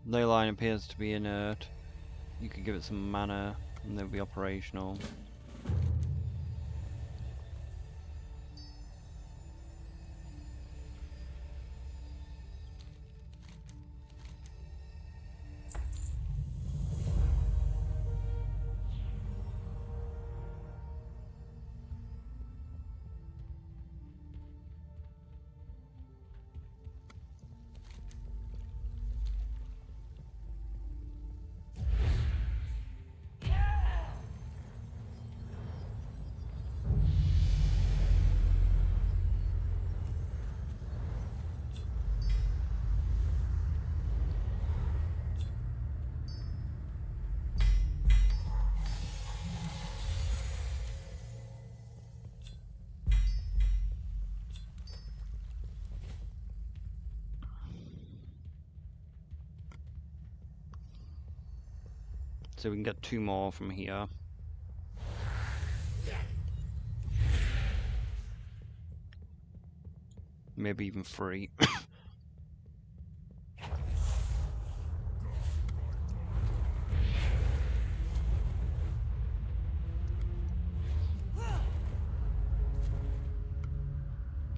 Ley line appears to be inert. You could give it some mana and they'll be operational. So we can get 2 more from here. Maybe even 3. If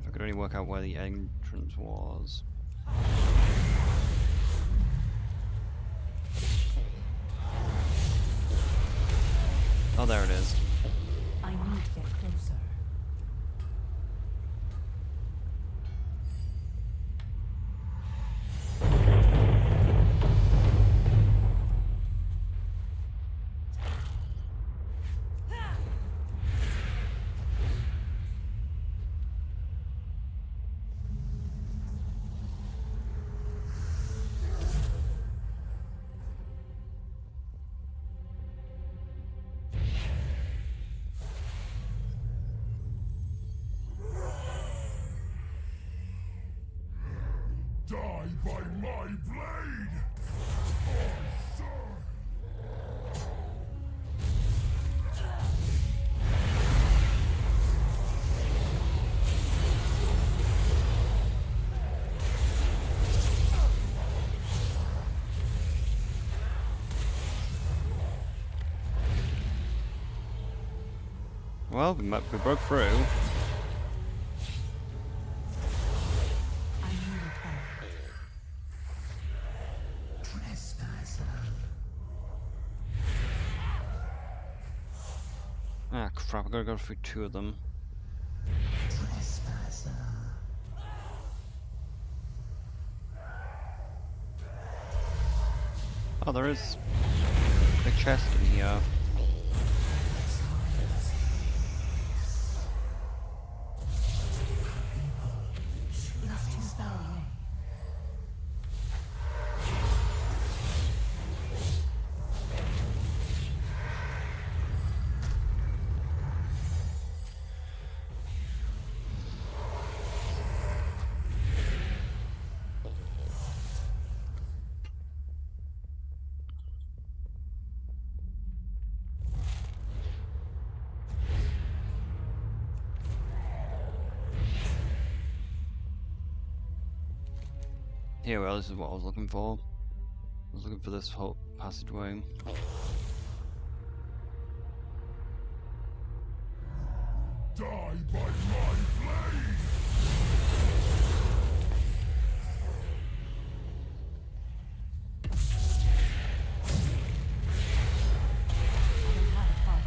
I could only work out where the entrance was. there it is. I need to get closer. Die by my blade! My son! Well, we broke through. I need a help. Ah, crap, I gotta go through 2 of them. Oh, there is a chest in here. It's too far away. Here, well, this is what I was looking for. I was looking for this whole passageway. Die by my blade! I don't have a heart.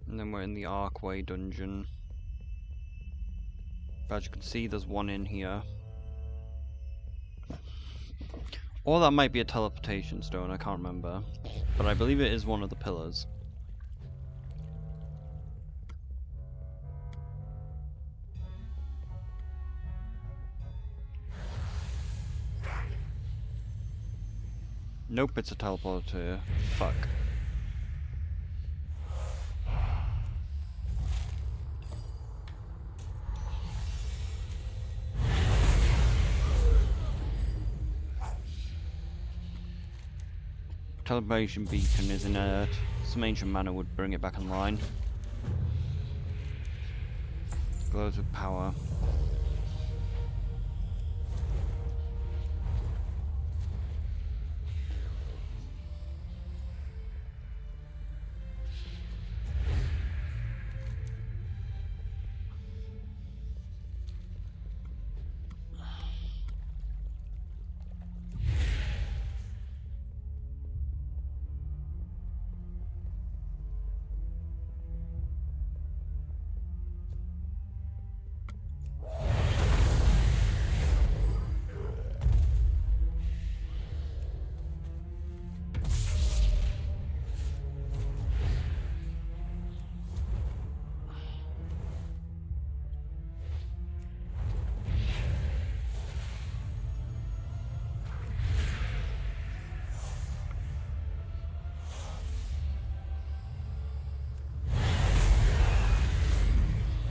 And then we're in the Archway dungeon. But as you can see, there's one in here. Or that might be a teleportation stone, I can't remember. But I believe it is one of the pillars. Nope, it's a teleporter. Fuck. Teleportation beacon is inert. Some ancient mana would bring it back online. Glows with power.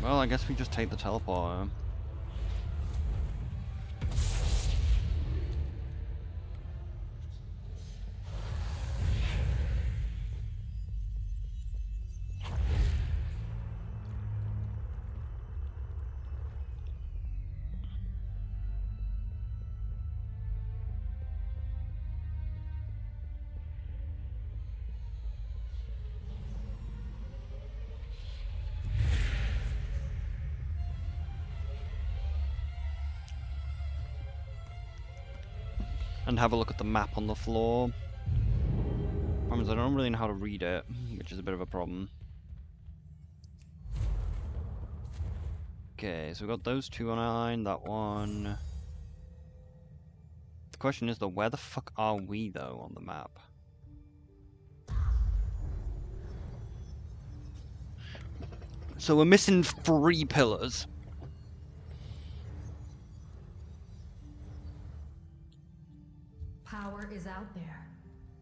Well, I guess we just take the teleporter. and have a look at the map on the floor. Problem is I don't really know how to read it, which is a bit of a problem. Okay, so we've got those two on our line, that one. The question is though, where the fuck are we though on the map? So we're missing 3 pillars. Power is out there.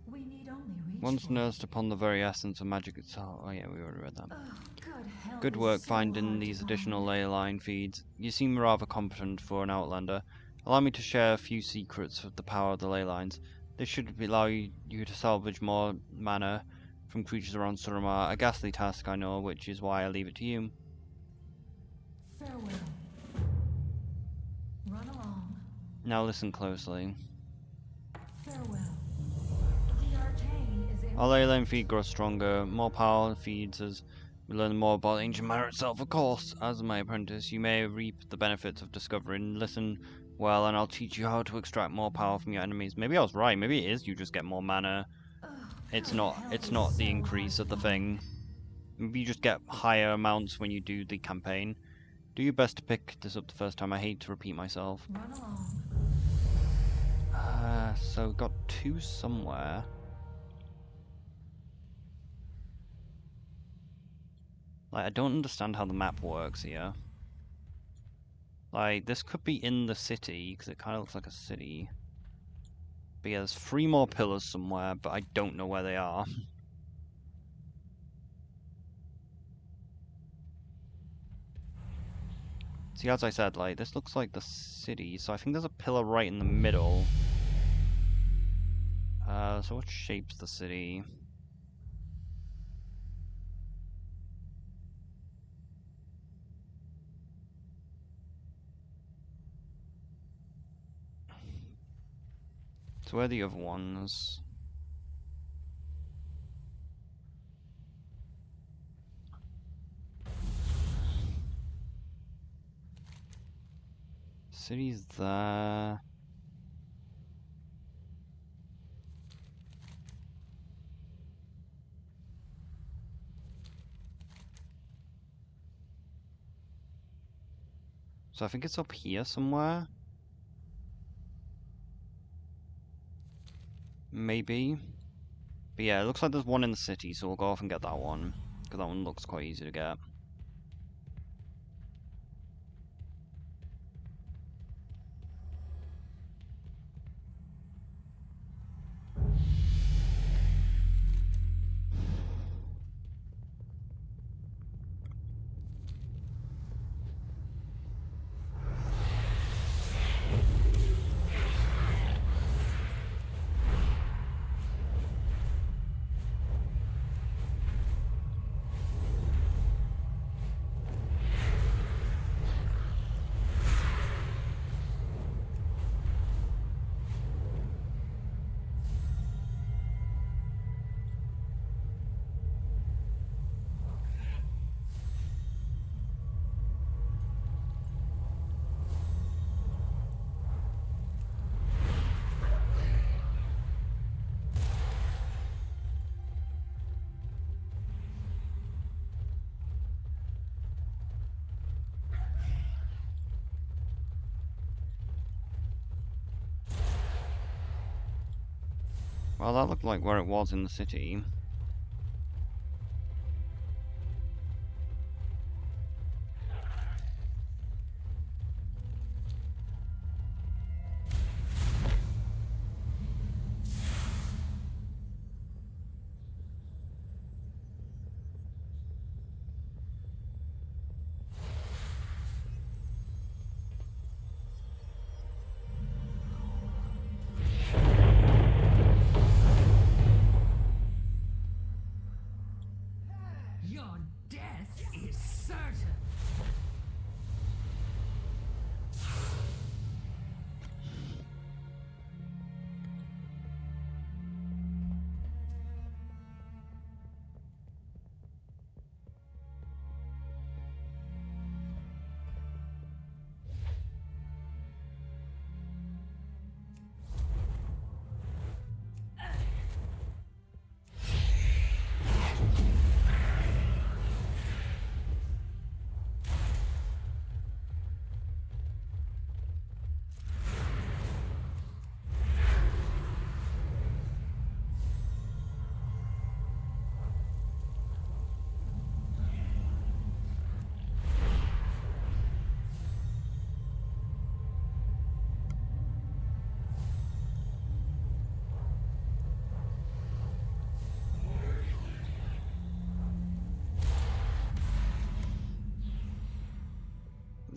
We need only reach Once for it. nursed upon the very essence of magic itself. Oh yeah, we already read that. Oh, good hell, Good it's work so finding hard to these additional find. ley line feeds. You seem rather competent for an outlander. Allow me to share a few secrets of the power of the ley lines. This should allow you to salvage more mana from creatures around Surmar. A ghastly task, I know, which is why I leave it to you. Farewell. Run along. Now listen closely. Farewell. The arcane is in. Our ley line feed grows stronger. More power feeds as we learn more about ancient mana itself, of course. As my apprentice, you may reap the benefits of discovering. Listen well, and I'll teach you how to extract more power from your enemies. Maybe I was right. Maybe it is you just get more mana. Oh, It's good not. hell, It's not the so increase hard of the to thing. Maybe you just get higher amounts when you do the campaign. Do your best to pick this up the first time. I hate to repeat myself. find. Run along. So we've got 2 somewhere. Like, I don't understand how the map works here. Like, this could be in the city, because it kind of looks like a city. But yeah, there's 3 more pillars somewhere, but I don't know where they are. See, as I said, like, this looks like the city, so I think there's a pillar right in the middle. So what shapes the city? So where are the other ones? City's there. So I think it's up here somewhere. Maybe. But yeah, it looks like there's one in the city, so we'll go off and get that one. Because that one looks quite easy to get. Well, that looked like where it was in the city.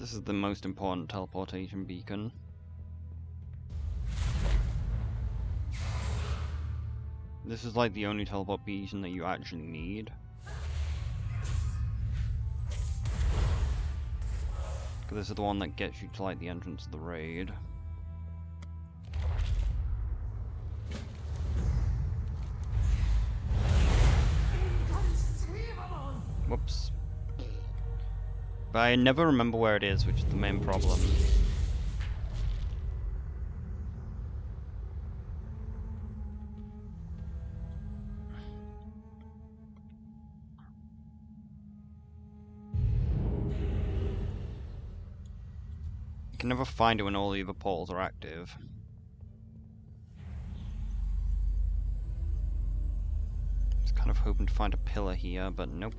This is the most important teleportation beacon. This is like the only teleport beacon that you actually need. This is the one that gets you to like the entrance of the raid. Whoops. But I never remember where it is, which is the main problem. You can never find it when all the other portals are active. I was kind of hoping to find a pillar here, but nope.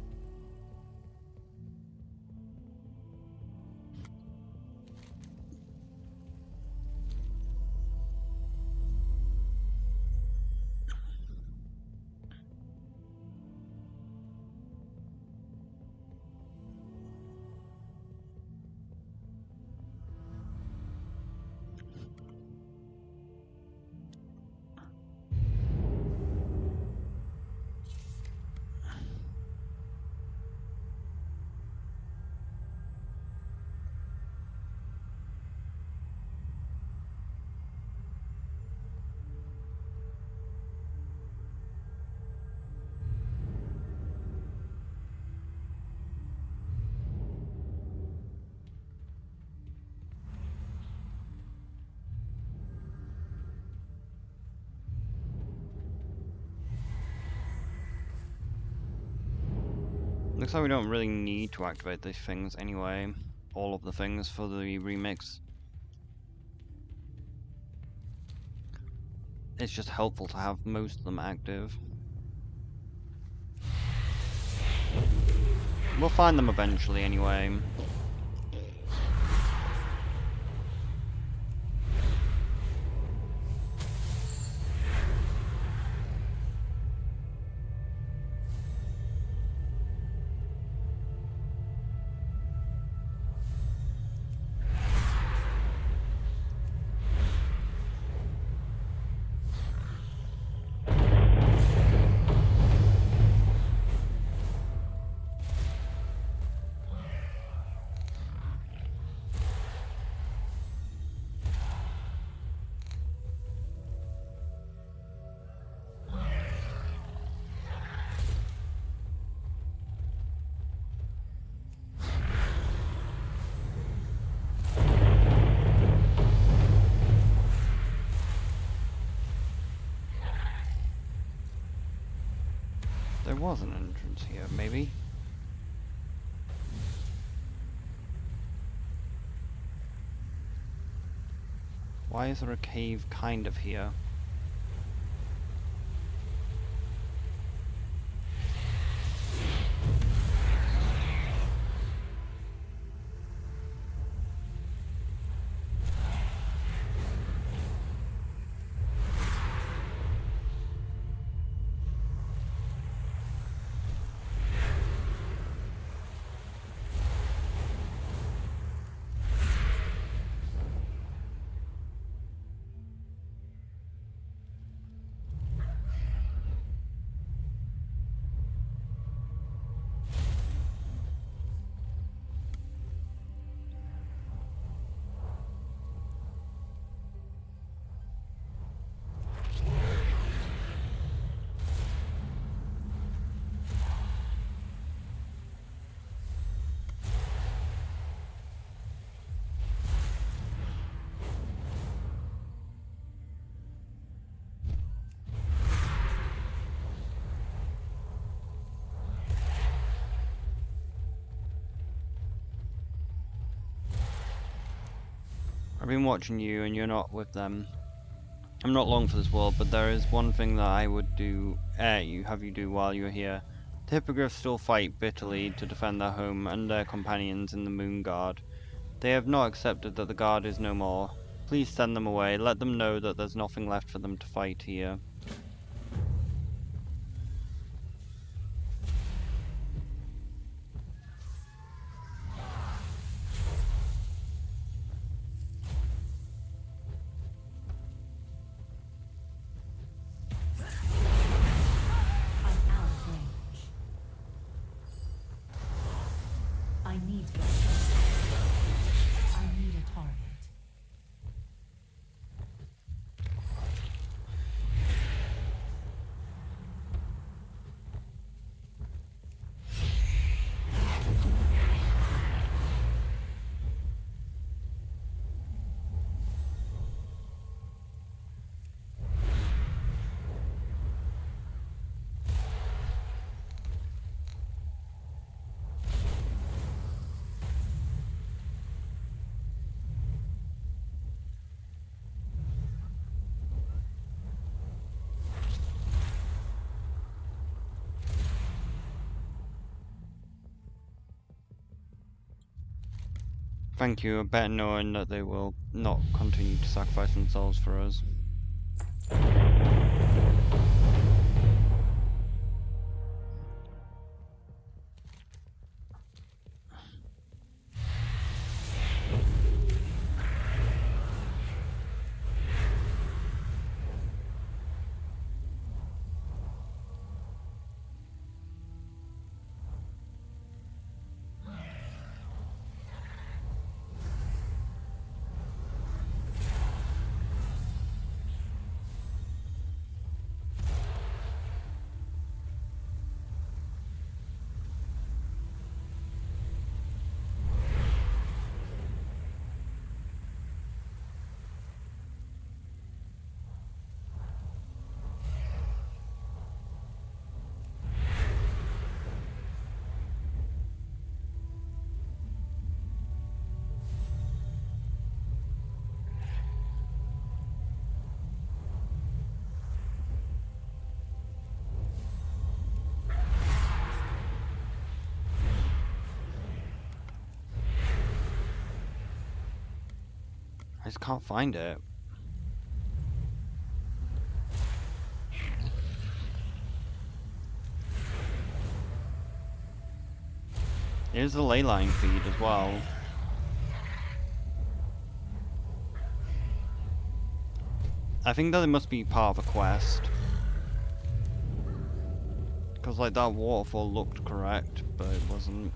Looks like we don't really need to activate these things anyway. All of the things for the remix. It's just helpful to have most of them active. We'll find them eventually anyway. There was an entrance here, maybe? Why is there a cave kind of here? I've been watching you and you're not with them. I'm not long for this world, but there is one thing that I would do, have you do while you're here. The Hippogriffs still fight bitterly to defend their home and their companions in the Moon Guard. They have not accepted that the Guard is no more. Please send them away, let them know that there's nothing left for them to fight here. Thank you, better knowing that they will not continue to sacrifice themselves for us. I just can't find it. Here's the ley line feed as well. I think that it must be part of a quest. Because like that waterfall looked correct, but it wasn't.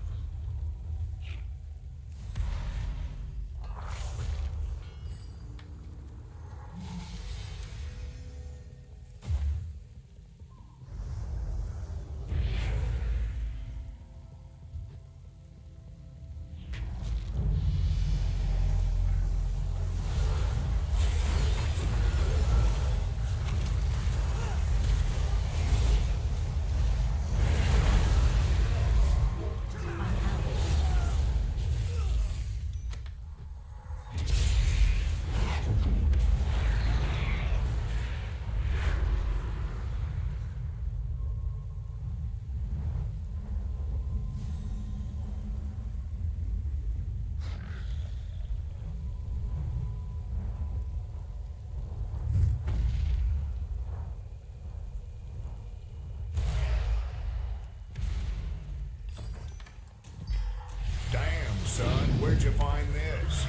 Damn, son, where'd you find this?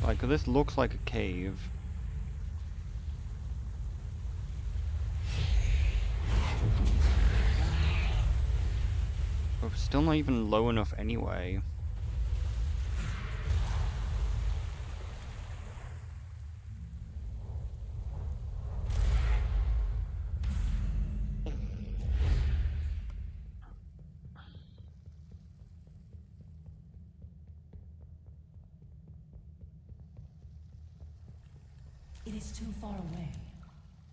Like, this looks like a cave. But it's still not even low enough anyway. It is too far away.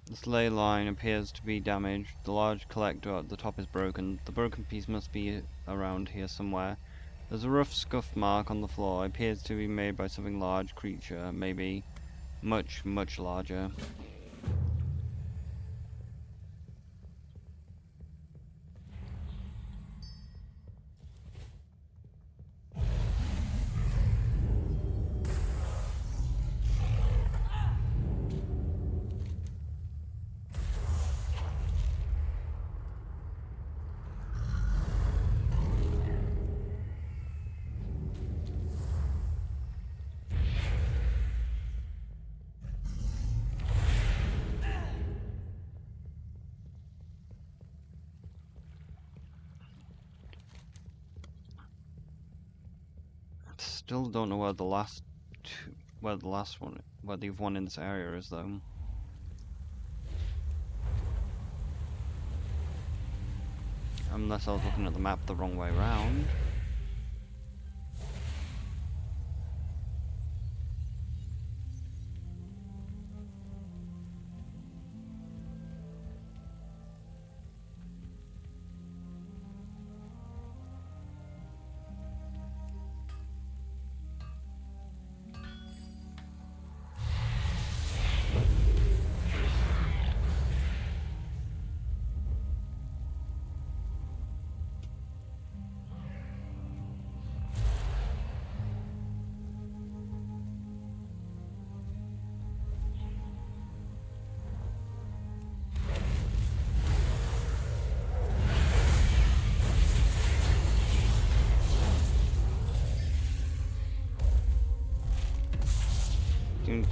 This ley line appears to be damaged. The large collector at the top is broken. The broken piece must be around here somewhere. There's a rough scuff mark on the floor. It appears to be made by something large creature, maybe much, much larger. Still don't know where the last two, where the one in this area is though. Unless I was looking at the map the wrong way around.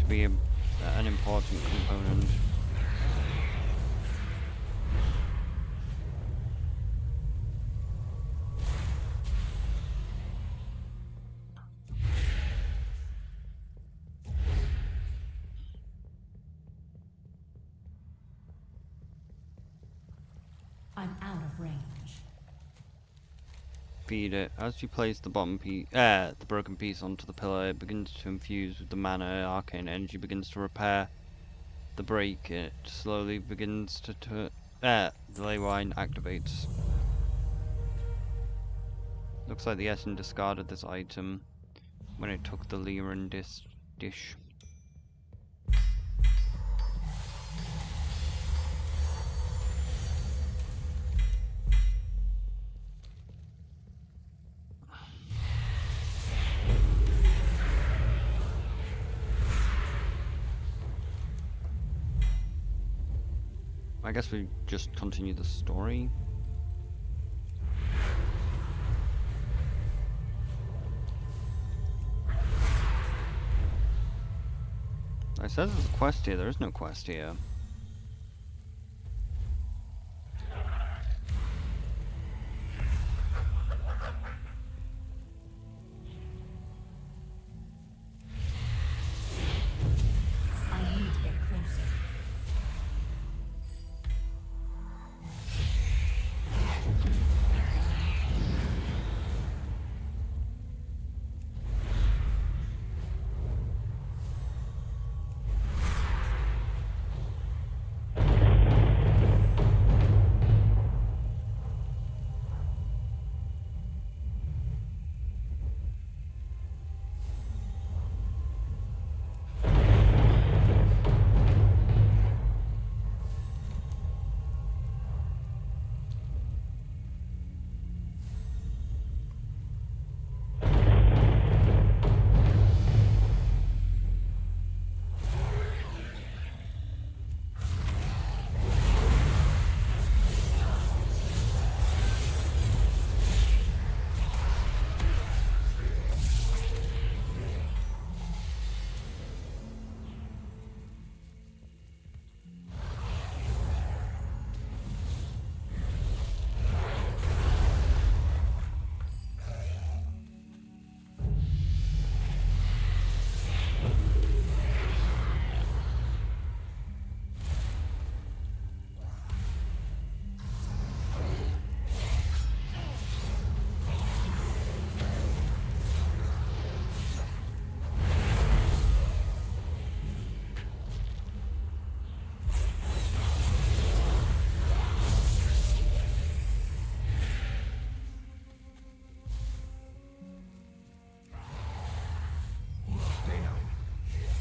be an important component. I'm out of range. Feed it. As you place the the broken piece onto the pillar, it begins to infuse with the mana. Arcane energy begins to repair the break. It slowly begins to the ley line activates. Looks like the Essen discarded this item when it took the Lyran dish. I guess we just continue the story. I said there's a quest here, there is no quest here.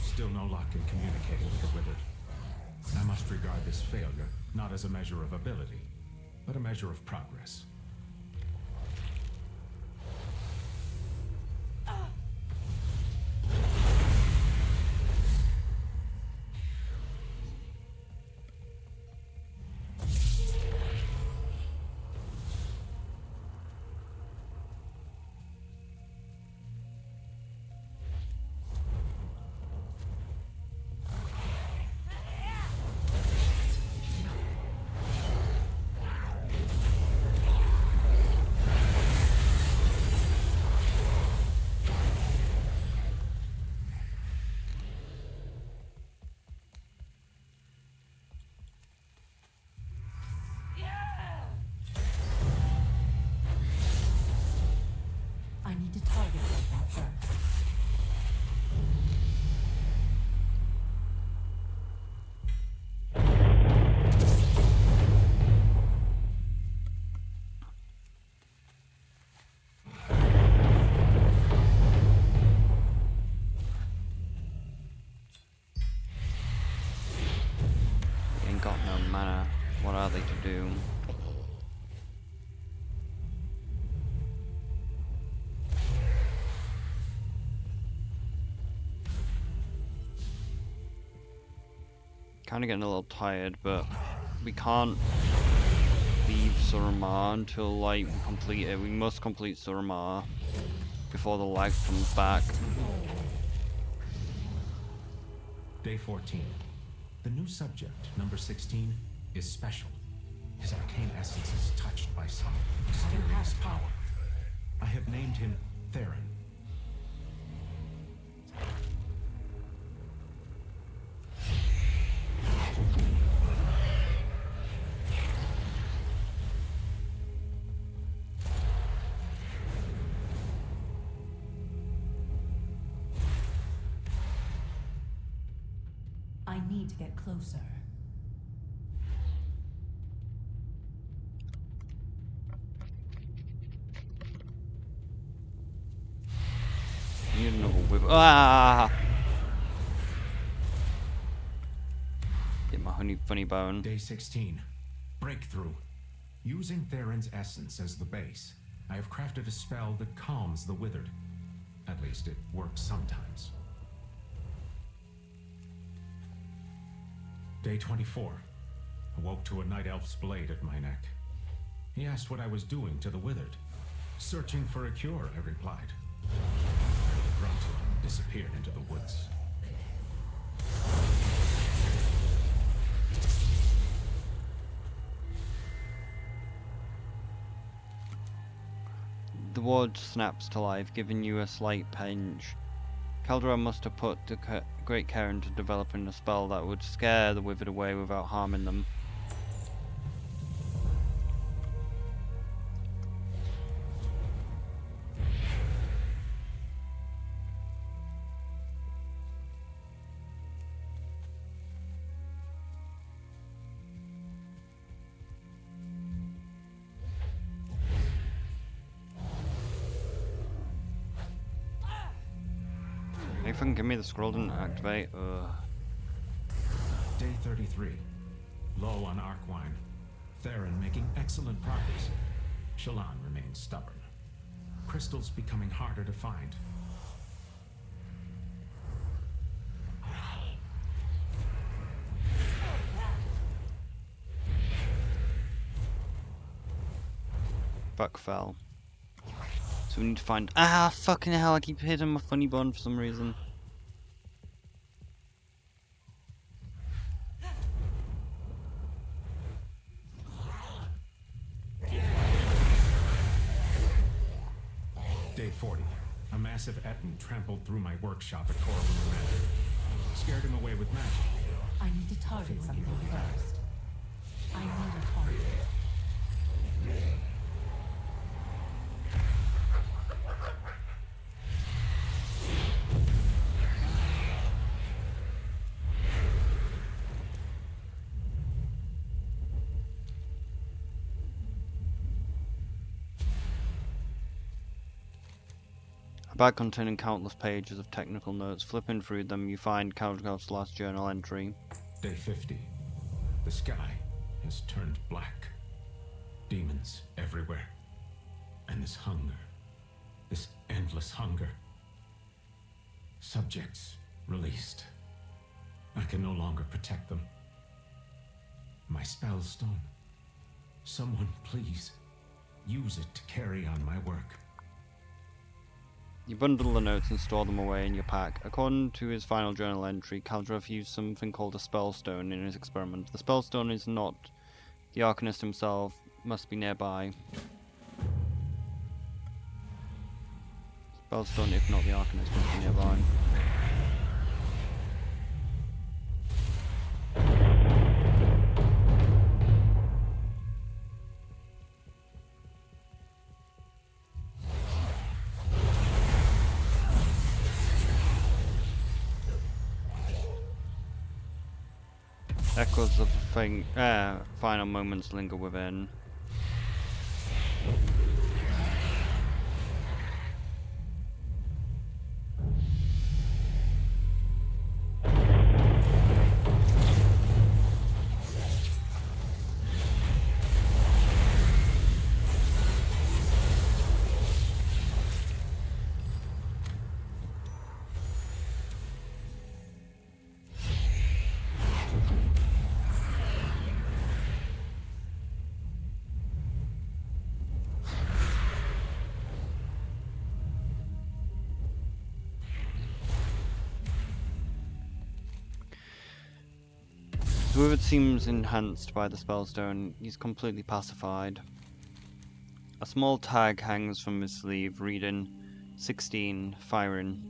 Still no luck in communicating with the Withered. I must regard this failure not as a measure of ability, but a measure of progress. I need to target them first. Ain't got no mana. What are they to do? Kind of getting a little tired, but we can't leave Surmar until like we complete it. We must complete Surmar before the lag comes back. Day 14. The new subject, number 16, is special. His arcane essence is touched by some mysterious power. I have named him Theron. I need to get closer. You need another whip. Ah! Get my funny bone. Day 16. Breakthrough. Using Theron's essence as the base, I have crafted a spell that calms the withered. At least it works sometimes. Day 24. Awoke to a night elf's blade at my neck. He asked what I was doing to the withered. Searching for a cure, I replied. I grunted and disappeared into the woods. The ward snaps to life, giving you a slight pinch. Caldera must have put great care into developing a spell that would scare the withered away without harming them. Nathan, give me the scroll, didn't activate. Day 33. Low on arc wine. Theron making excellent progress. Shallan remains stubborn. Crystals becoming harder to find. Buck fell. So we need to find. Ah, fucking hell! I keep hitting my funny bone for some reason. Day 40. A massive Etten trampled through my workshop at Corwin Manor. Scared him away with magic. I need to target something first. I need a target. A bag containing countless pages of technical notes. Flipping through them, you find Caldera's last journal entry. Day 50. The sky has turned black. Demons everywhere. And this hunger. This endless hunger. Subjects released. I can no longer protect them. My spell stone. Someone please use it to carry on my work. You bundle the notes and store them away in your pack. According to his final journal entry, Caldera used something called a spellstone in his experiment. The spellstone is not. The Arcanist himself must be nearby. Spellstone, if not the Arcanist, must be nearby. Echoes of the final moments linger within. Withered seems enhanced by the spellstone. He's completely pacified. A small tag hangs from his sleeve, reading 16, firing.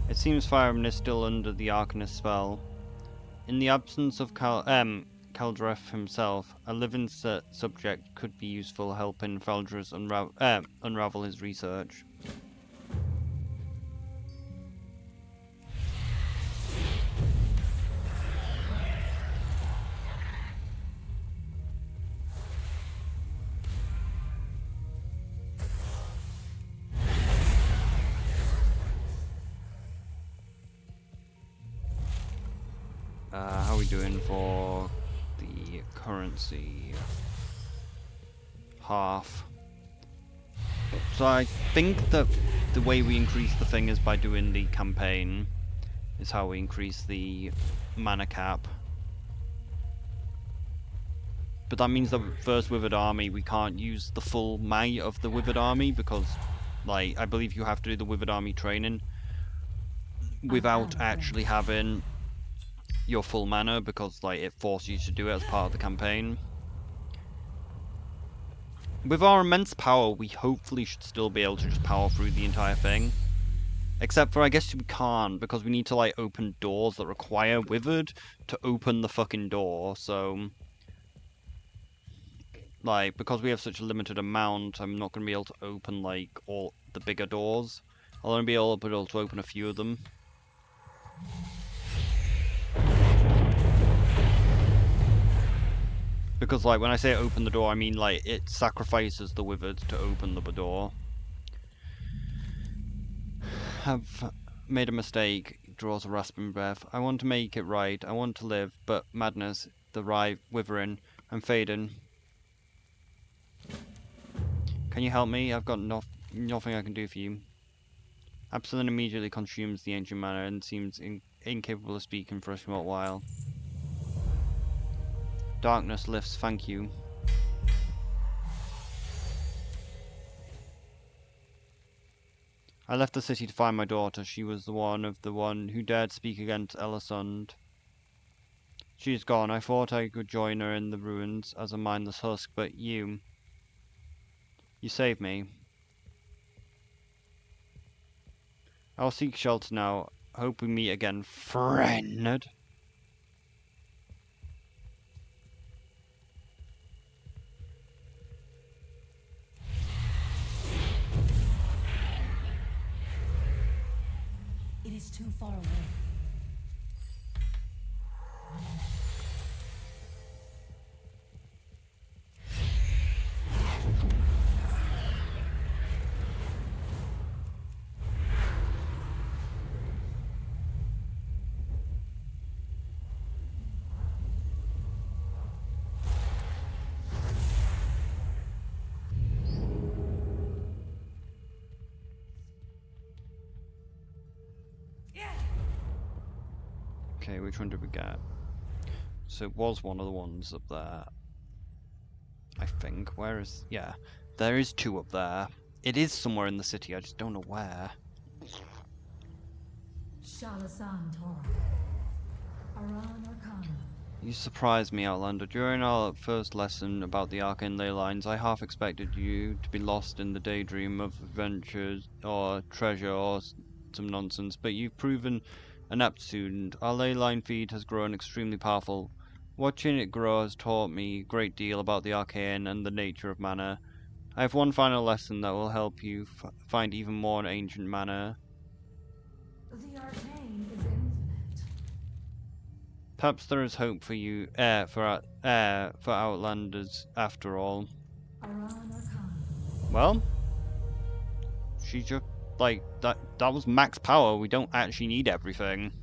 It seems firing is still under the Arcanist spell. In the absence of Kaldreth himself, a living subject could be useful helping Valdres unravel his research. How are we doing for the currency? Half. So I think that the way we increase the thing is by doing the campaign, is how we increase the mana cap. But that means that first Withered Army, we can't use the full might of the Withered Army because, like, I believe you have to do the Withered Army training without actually having your full mana, because like it forces you to do it as part of the campaign. With our immense power, we hopefully should still be able to just power through the entire thing. Except for, I guess we can't, because we need to like open doors that require Withered to open the fucking door, so like, because we have such a limited amount, I'm not going to be able to open like all the bigger doors. I'll only be able to open a few of them. Because, like, when I say open the door, I mean, like, it sacrifices the Withered to open the door. Have made a mistake, draws a rasping breath. I want to make it right, I want to live, but madness, the withering, I'm fading. Can you help me? I've got nothing I can do for you. Absalom immediately consumes the ancient mana and seems incapable of speaking for a short while. Darkness lifts, thank you. I left the city to find my daughter. She was the one who dared speak against Elisund. She is gone. I thought I could join her in the ruins as a mindless husk, but you saved me. I'll seek shelter now. Hope we meet again, friend. It is too far away. Okay, which one did we get? So it was one of the ones up there. I think. Where is... yeah. There is two up there. It is somewhere in the city, I just don't know where. Shalasan Tor. Aran Arcana. You surprised me, Outlander. During our first lesson about the arcane ley lines, I half expected you to be lost in the daydream of adventures or treasure or some nonsense, but you've proven an apt student. Our ley line feed has grown extremely powerful. Watching it grow has taught me a great deal about the arcane and the nature of mana. I have one final lesson that will help you find even more ancient mana. The arcane is infinite. Perhaps there is hope for you, for Outlanders after all. Aran Arcana. Well, she just, like, that was max power. We don't actually need everything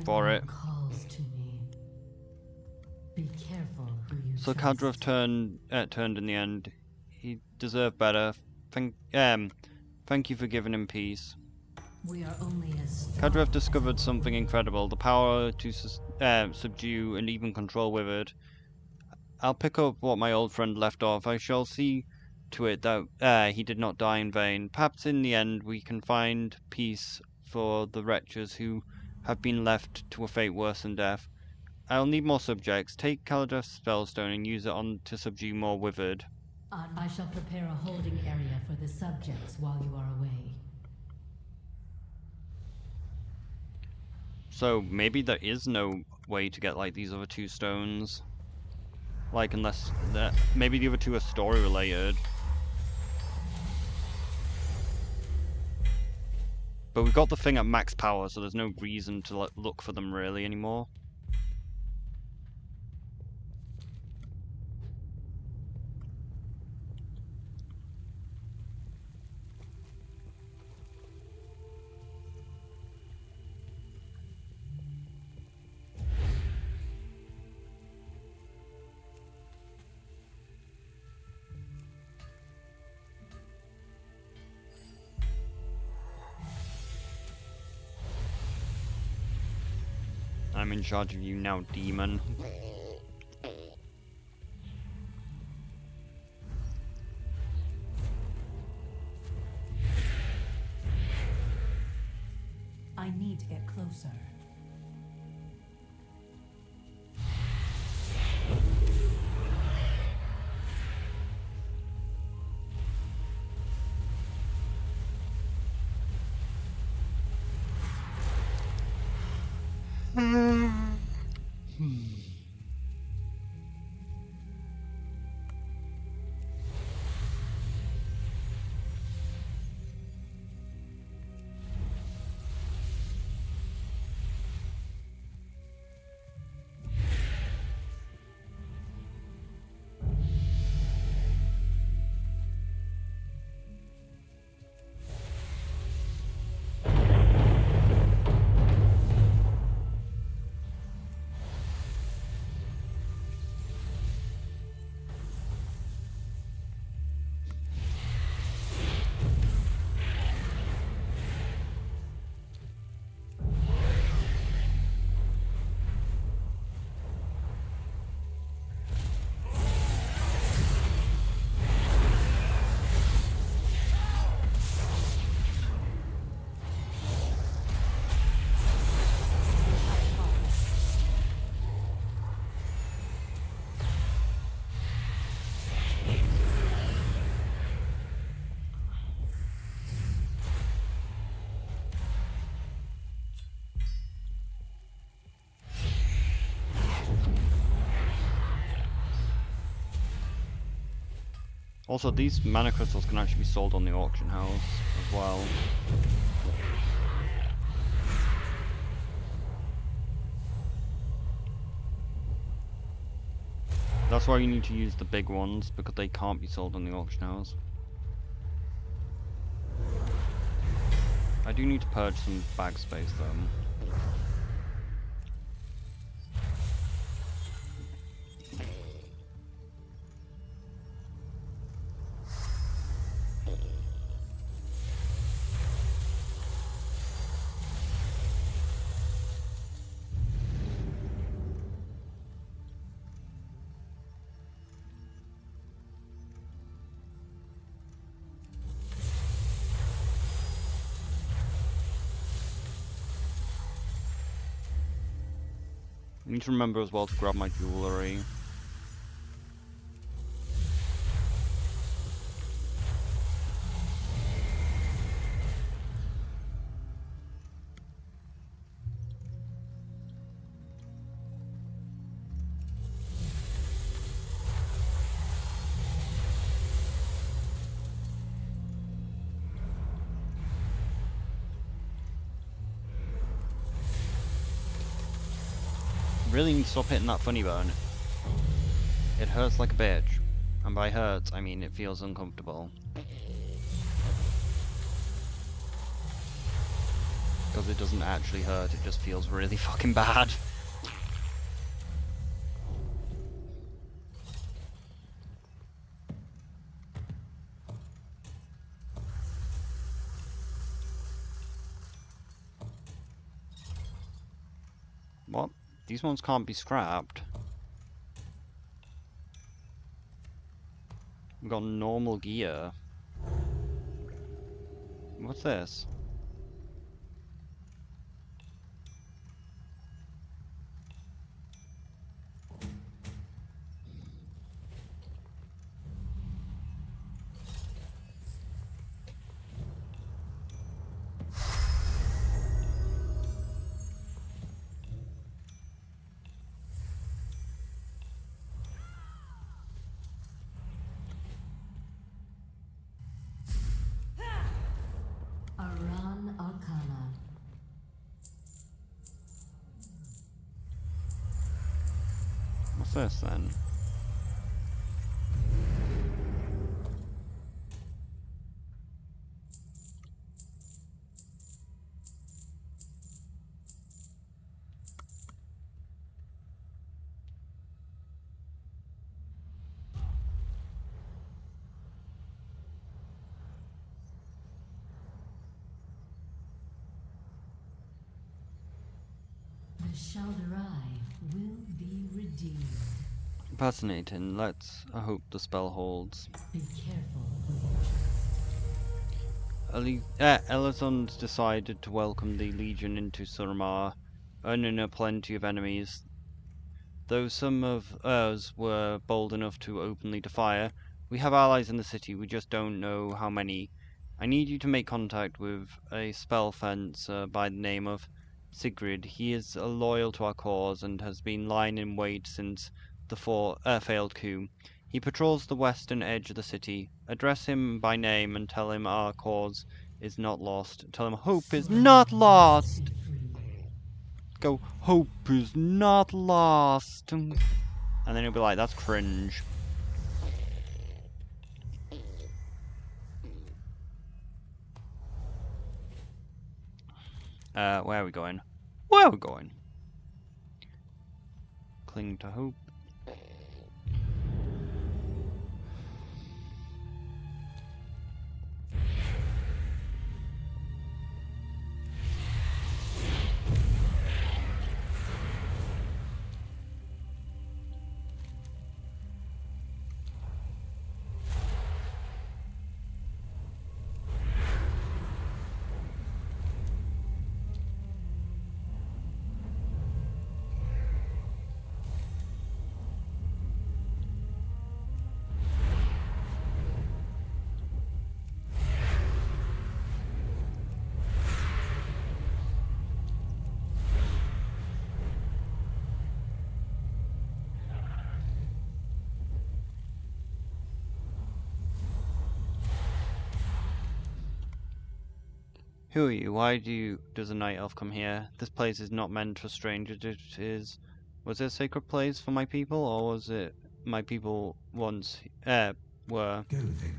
for it. Calls to me. Be careful who you So trust. Kadrov turned in the end. He deserved better. Thank you for giving him peace. We are only as Kadrov discovered something incredible, the power to subdue and even control Withered. I'll pick up what my old friend left off. I shall see to it that he did not die in vain. Perhaps in the end we can find peace for the wretches who have been left to a fate worse than death. I'll need more subjects. Take Calidus Spellstone and use it on to subdue more withered. I shall prepare a holding area for the subjects while you are away. So maybe there is no way to get like these other two stones. Like unless maybe the other two are story related. But we've got the thing at max power, so there's no reason to look for them really anymore. I'm in charge of you now, demon. I need to get closer. Also, these mana crystals can actually be sold on the auction house as well. That's why you need to use the big ones, because they can't be sold on the auction house. I do need to purge some bag space though. I need to remember as well to grab my jewellery. Really need to stop hitting that funny bone. It hurts like a bitch. And by hurts, I mean it feels uncomfortable. Because it doesn't actually hurt, it just feels really fucking bad. What? These ones can't be scrapped. We've got normal gear. What's this? What's this then? The Shalderai will be redeemed. Fascinating. I hope the spell holds. Be careful who you Elizond decided to welcome the Legion into Surmar, earning a plenty of enemies. Though some of us were bold enough to openly defy her, we have allies in the city, we just don't know how many. I need you to make contact with a spell fencer by the name of Sigrid. He is loyal to our cause and has been lying in wait since the failed coup. He patrols the western edge of the city. Address him by name and tell him our cause is not lost. Tell him hope is not lost! Go, hope is not lost! And then he'll be like, that's cringe. Where are we going? Where are we going? Cling to hope. Who are you? Why does a night elf come here? This place is not meant for strangers. Was it a sacred place for my people, or was it my people once were? Go then.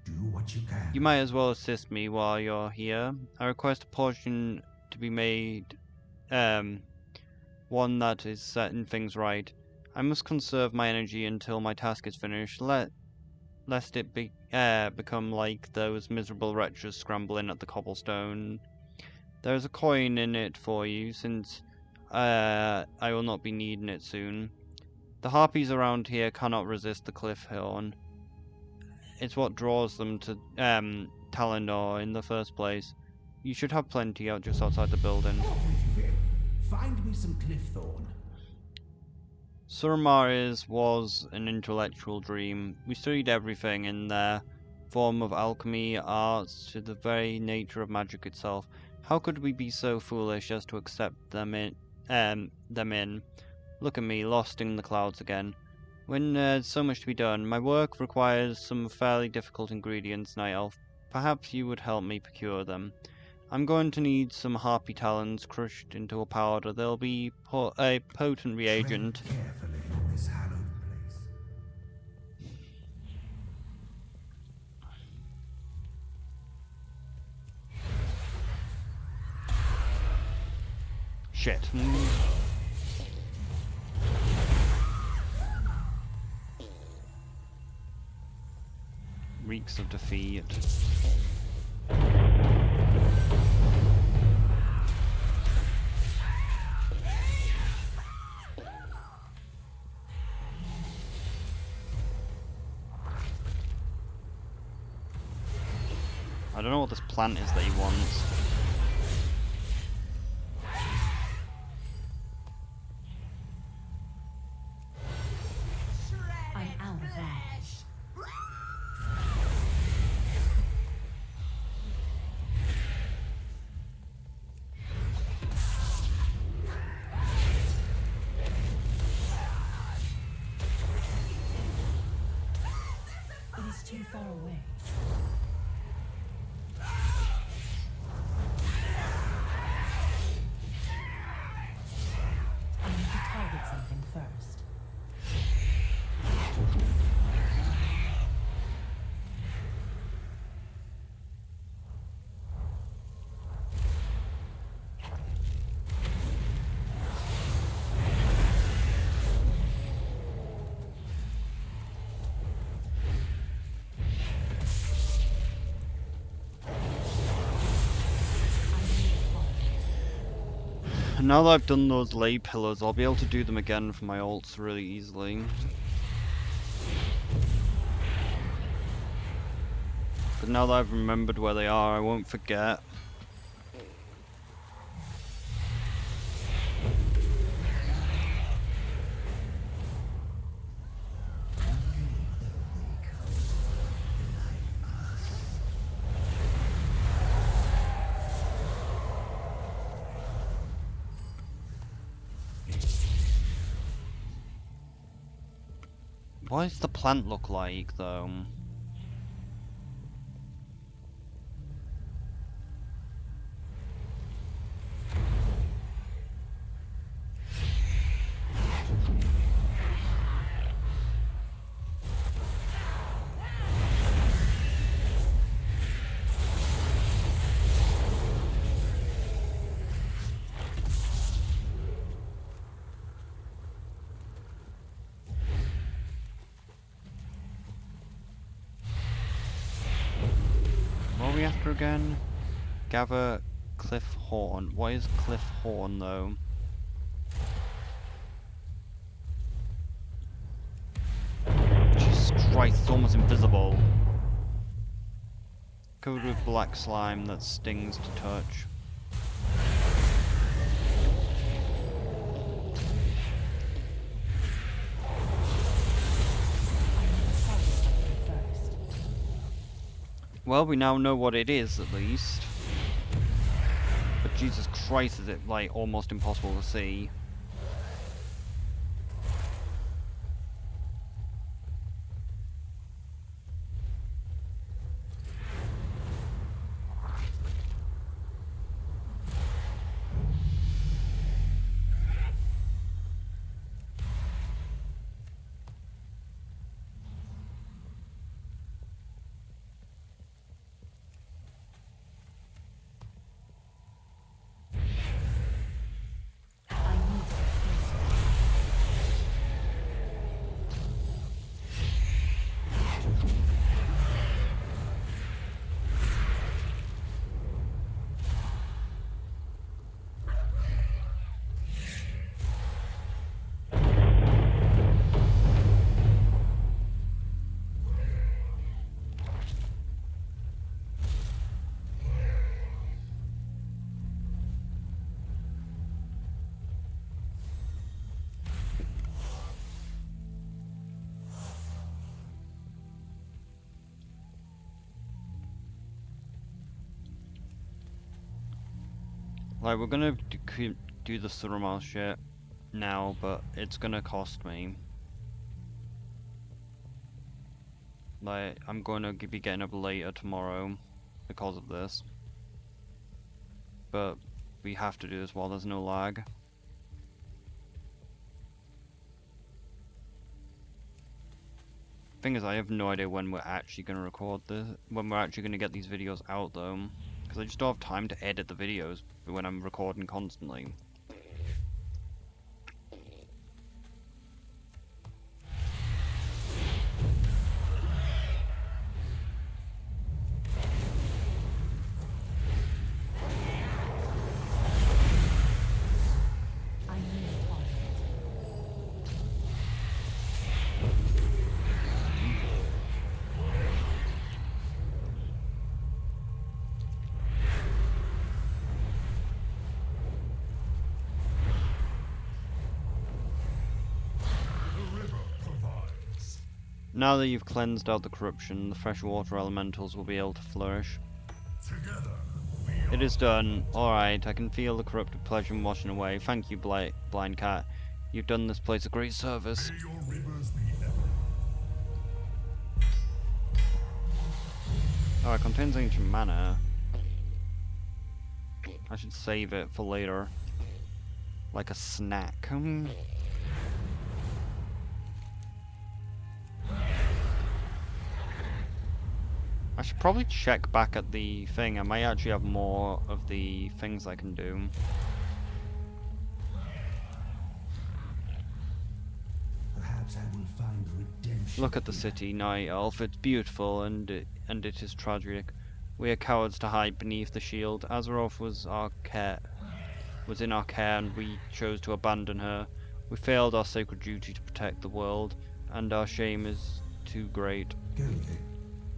Do what you can. You might as well assist me while you're here. I request a portion to be made, one that is setting things right. I must conserve my energy until my task is finished, lest it become like those miserable wretches scrambling at the cobblestone. There is a coin in it for you, since I will not be needing it soon. The harpies around here cannot resist the cliff horn. It's what draws them to Talendor in the first place. You should have plenty out just outside the building. Off with you then. Find me some cliffthorn. Surmar was an intellectual dream. We studied everything in there, form of alchemy, arts, to the very nature of magic itself. How could we be so foolish as to accept them in? Look at me, lost in the clouds again. When there's so much to be done, my work requires some fairly difficult ingredients, Night Elf. Perhaps you would help me procure them. I'm going to need some harpy talons crushed into a powder. There'll be a potent reagent. Tread carefully in this hallowed place. Shit. Reeks of defeat. I don't know what this plant is that he wants. I'm out of that. It is too far away. I need to target something first. Now that I've done those lay pillars, I'll be able to do them again for my ults really easily. But now that I've remembered where they are, I won't forget. What does the plant look like, though? What are we after again? Gather Cliff Horn. What is Cliff Horn, though? Jesus Christ, it's almost invisible. Covered with black slime that stings to touch. Well, we now know what it is, at least. But Jesus Christ, is it, like, almost impossible to see. Like, we're gonna do the surmar shit now, but it's gonna cost me. Like, I'm gonna be getting up later tomorrow because of this. But we have to do this while there's no lag. Thing is, I have no idea when we're actually gonna record this, when we're actually gonna get these videos out, though. Because I just don't have time to edit the videos when I'm recording constantly. Now that you've cleansed out the corruption, the freshwater elementals will be able to flourish. It is done. Alright, I can feel the corrupted pleasure washing away. Thank you, Blind Cat. You've done this place a great service. Oh, it contains ancient mana. I should save it for later. Like a snack. I should probably check back at the thing. I might actually have more of the things I can do. Perhaps I will find redemption. Look at the city, Night Elf. It's beautiful and it is tragic. We are cowards to hide beneath the shield. Azeroth was our care. was in our care and we chose to abandon her. We failed our sacred duty to protect the world, and our shame is too great. Go then.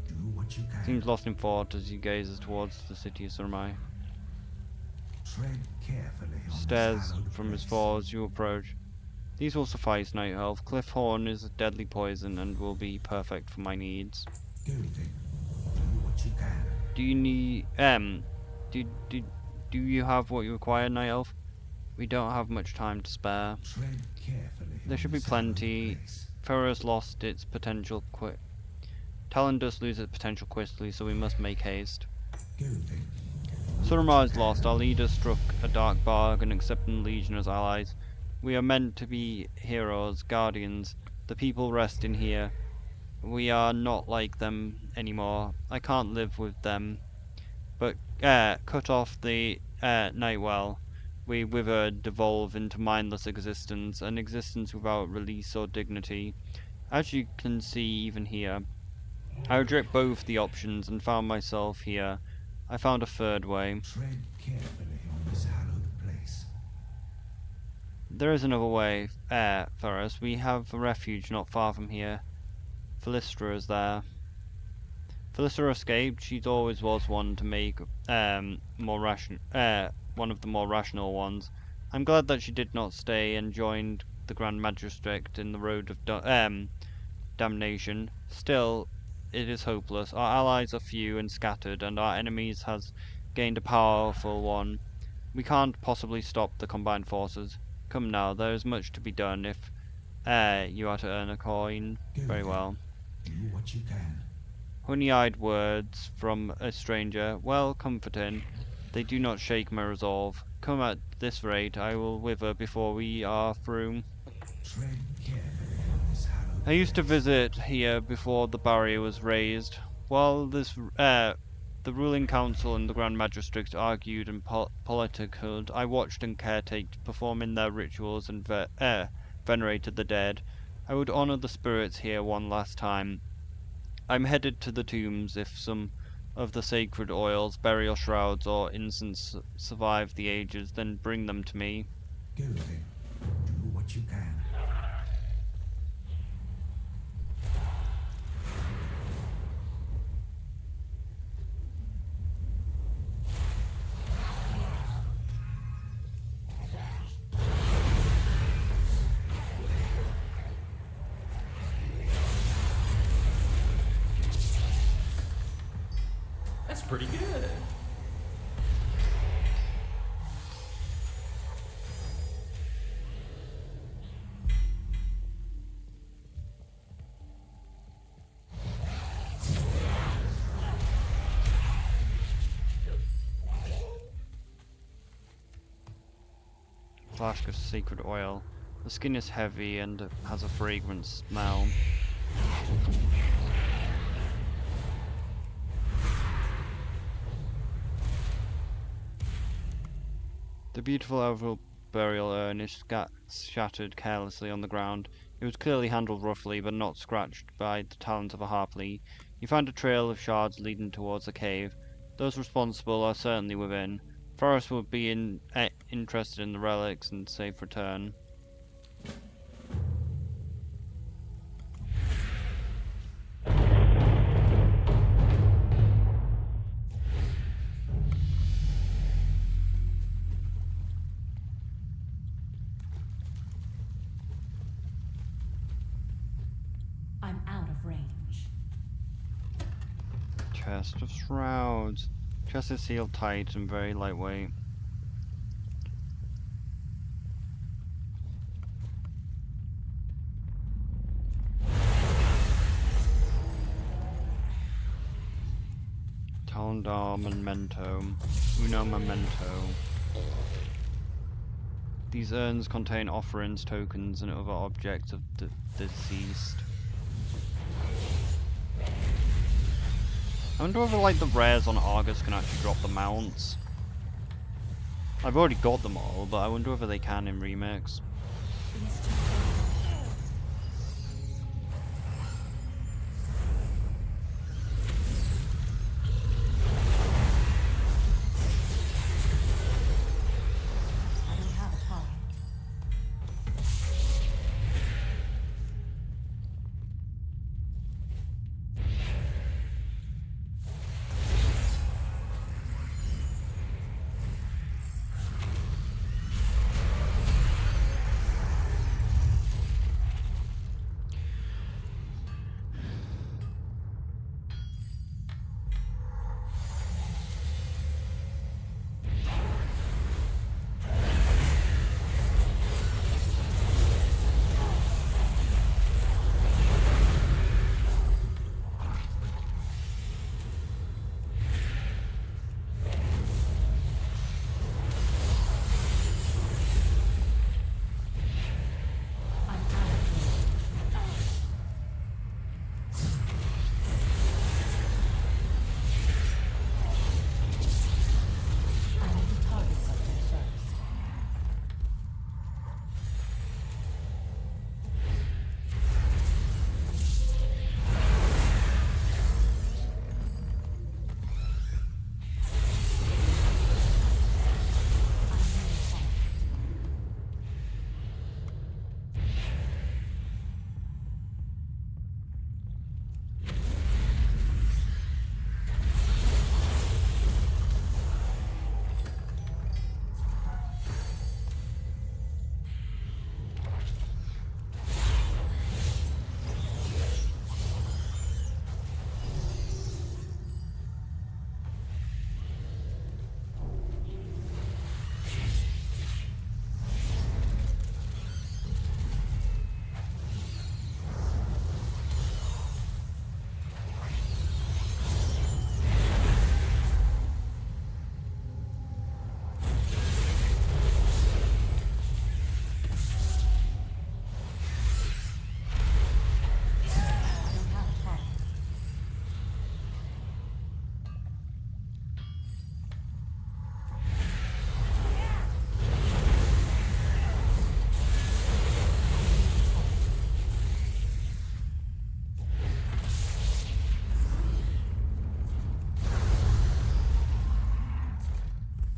Do what you can. Seems lost in thought as he gazes towards the city of Surmar. Tread carefully on Stares this hallowed from his place. fall as you approach. These will suffice, Night Elf. Cliff Horn is a deadly poison and will be perfect for my needs. Go then. Do what you can. Do you need do you have what you require, Night Elf? We don't have much time to spare. Tread carefully. There on should be this hallowed plenty. place. Ferro's lost its potential Talon does lose its potential quickly, so we must make haste. Go then. Surmar is lost. Our leader struck a dark bargain, accepting the Legion as allies. We are meant to be heroes, guardians. The people rest in here. We are not like them anymore. I can't live with them. But cut off the Nightwell. We withered, devolve into mindless existence, an existence without release or dignity. As you can see even here, I reject both the options and found myself here. I found a third way. Tread carefully on this hallowed place. There is another way, for us. We have a refuge not far from here. Philistra is there. Philistra escaped. She always was one to make one of the more rational ones. I'm glad that she did not stay and joined the Grand Magistrate in the road of damnation. Still, it is hopeless. Our allies are few and scattered, and our enemies has gained a powerful one. We can't possibly stop the combined forces. Come now, there is much to be done if you are to earn a coin. Go Very then. well. Do what you can. Honey-eyed words from a stranger, well comforting. They do not shake my resolve. Come at this rate, I will wither before we are through. Tread carefully on this hallowed I used to place. visit here before the barrier was raised. While the ruling council and the Grand Magistrate argued and political, I watched and caretaked, performing their rituals and venerated the dead. I would honor the spirits here one last time. I'm headed to the tombs. If some of the sacred oils, burial shrouds, or incense survive the ages, then bring them to me. Go then. Do what you can. That's pretty good. Flask of sacred oil. The skin is heavy and has a fragrant smell. The beautiful oval burial urn is shattered carelessly on the ground. It was clearly handled roughly, but not scratched by the talons of a harpy. You find a trail of shards leading towards the cave. Those responsible are certainly within. Forrest would be interested in the relics and safe return. I'm out of range. Chest of shrouds. Chest is sealed tight and very lightweight. Talendar memento. Uno memento. These urns contain offerings, tokens, and other objects of the deceased. I wonder whether, like, the rares on Argus can actually drop the mounts. I've already got them all, but I wonder whether they can in Remix.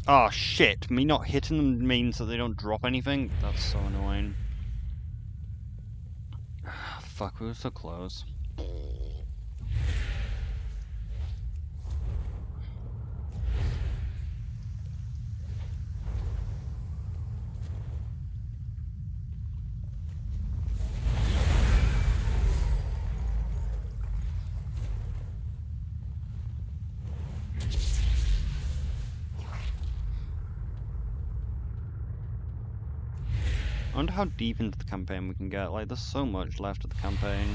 Oh shit, me not hitting them means that they don't drop anything? That's so annoying. Fuck, we were so close. I wonder how deep into the campaign we can get. Like, there's so much left of the campaign.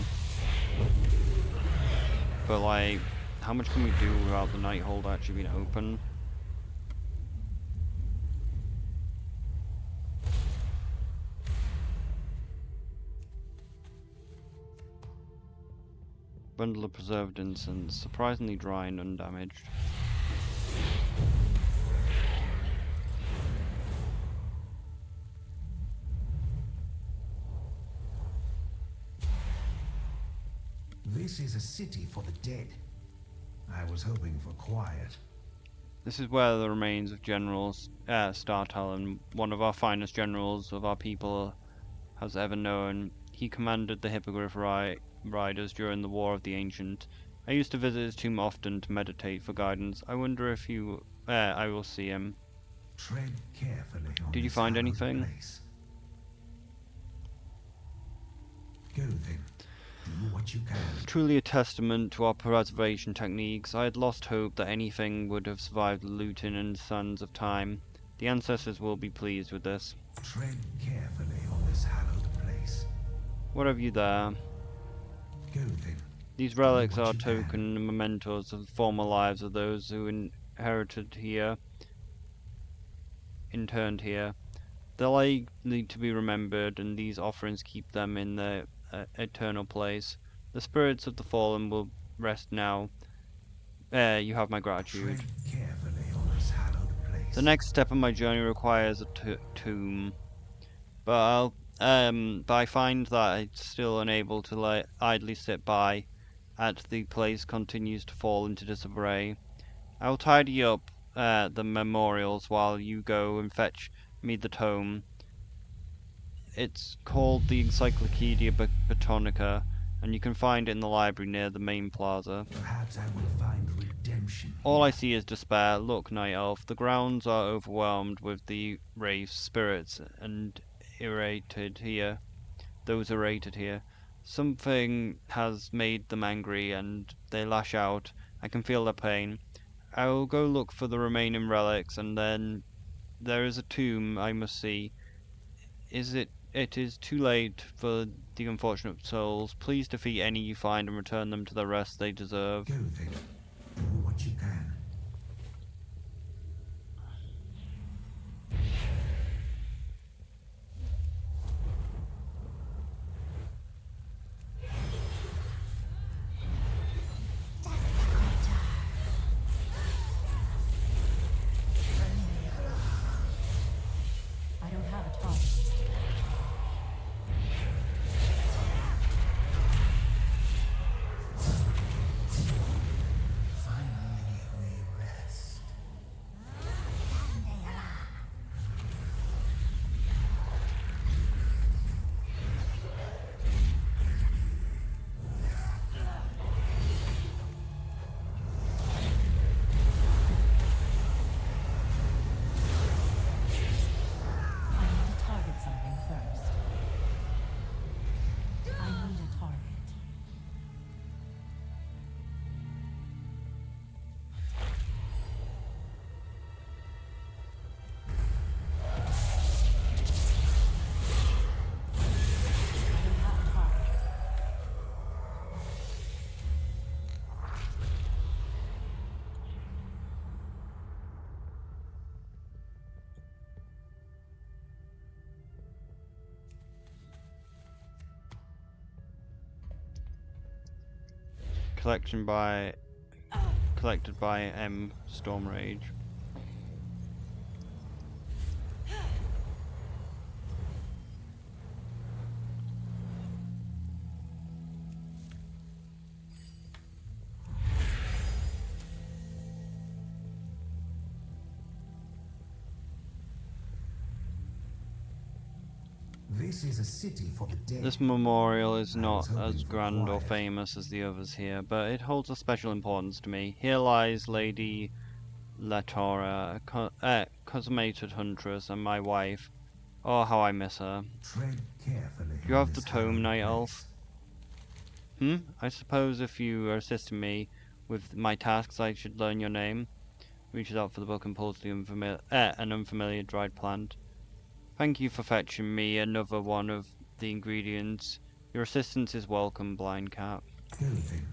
But, like, how much can we do without the Nighthold actually being open? Bundle of preserved incense, surprisingly dry and undamaged. This is a city for the dead. I was hoping for quiet. This is where the remains of General Startalon, one of our finest generals of our people, has ever known. He commanded the Hippogriff Riders during the War of the Ancient. I used to visit his tomb often to meditate for guidance. I wonder if I will see him. Tread carefully on Did you this find hallowed anything? place. Go then. Do what you can. Truly a testament to our preservation techniques. I had lost hope that anything would have survived the looting and sands of time. The ancestors will be pleased with this. Tread carefully on this hallowed place. What have you there? Go then. These relics what are you can. token and mementos of the former lives of those who interned here. They're likely to be remembered, and these offerings keep them in their eternal place. The spirits of the fallen will rest now. You have my gratitude. Tread carefully on this hallowed place. The next step of my journey requires a tomb, but I find that I'm still unable to idly sit by as the place continues to fall into disarray. I will tidy up the memorials while you go and fetch me the tome. It's called the Encyclopedia Botanica, and you can find it in the library near the main plaza. Perhaps I will find redemption. All I see is despair. Look, Night Elf, the grounds are overwhelmed with the wraiths, spirits, and those irritated here. Something has made them angry, and they lash out. I can feel their pain. I will go look for the remaining relics, and then there is a tomb I must see. It is too late for the unfortunate souls. Please defeat any you find and return them to the rest they deserve. Go then. Do what you can. I don't have a target. Finally we rest. I need to target something first. I need a target. I don't have a target. Collected by M. Stormrage. This is a city for the dead. This memorial is I not was hoping as for grand or quiet. famous as the others here, but it holds a special importance to me. Here lies Lady Latora, a consummated huntress, and my wife. Oh, how I miss her. Tread carefully. Do you on have the this tome, hallowed Night Elf? place. I suppose if you are assisting me with my tasks, I should learn your name. Reaches out for the book and pulls the an unfamiliar dried plant. Thank you for fetching me another one of the ingredients. Your assistance is welcome, blind cat. Go then.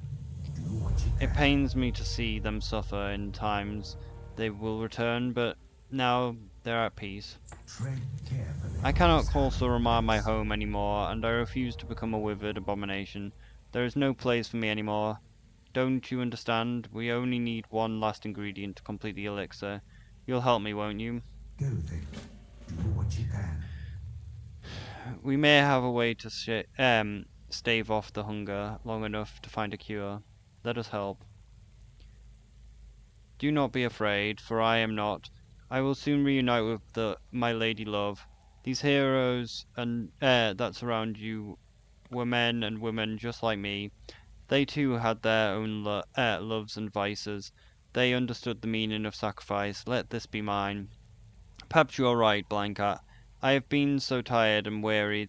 Do what you It can. pains me to see them suffer in times they will return, but now they're at peace. Tread carefully. I on cannot this call hallowed Surmar my place. home anymore, and I refuse to become a withered abomination. There is no place for me anymore. Don't you understand? We only need one last ingredient to complete the elixir. You'll help me, won't you? Go then. Do what you can. We may have a way to stave off the hunger long enough to find a cure. Let us help. Do not be afraid, for I am not. I will soon reunite with my lady love. These heroes and that surround you were men and women just like me. They too had their own loves and vices. They understood the meaning of sacrifice. Let this be mine. Perhaps you are right, Blancat. I have been so tired and weary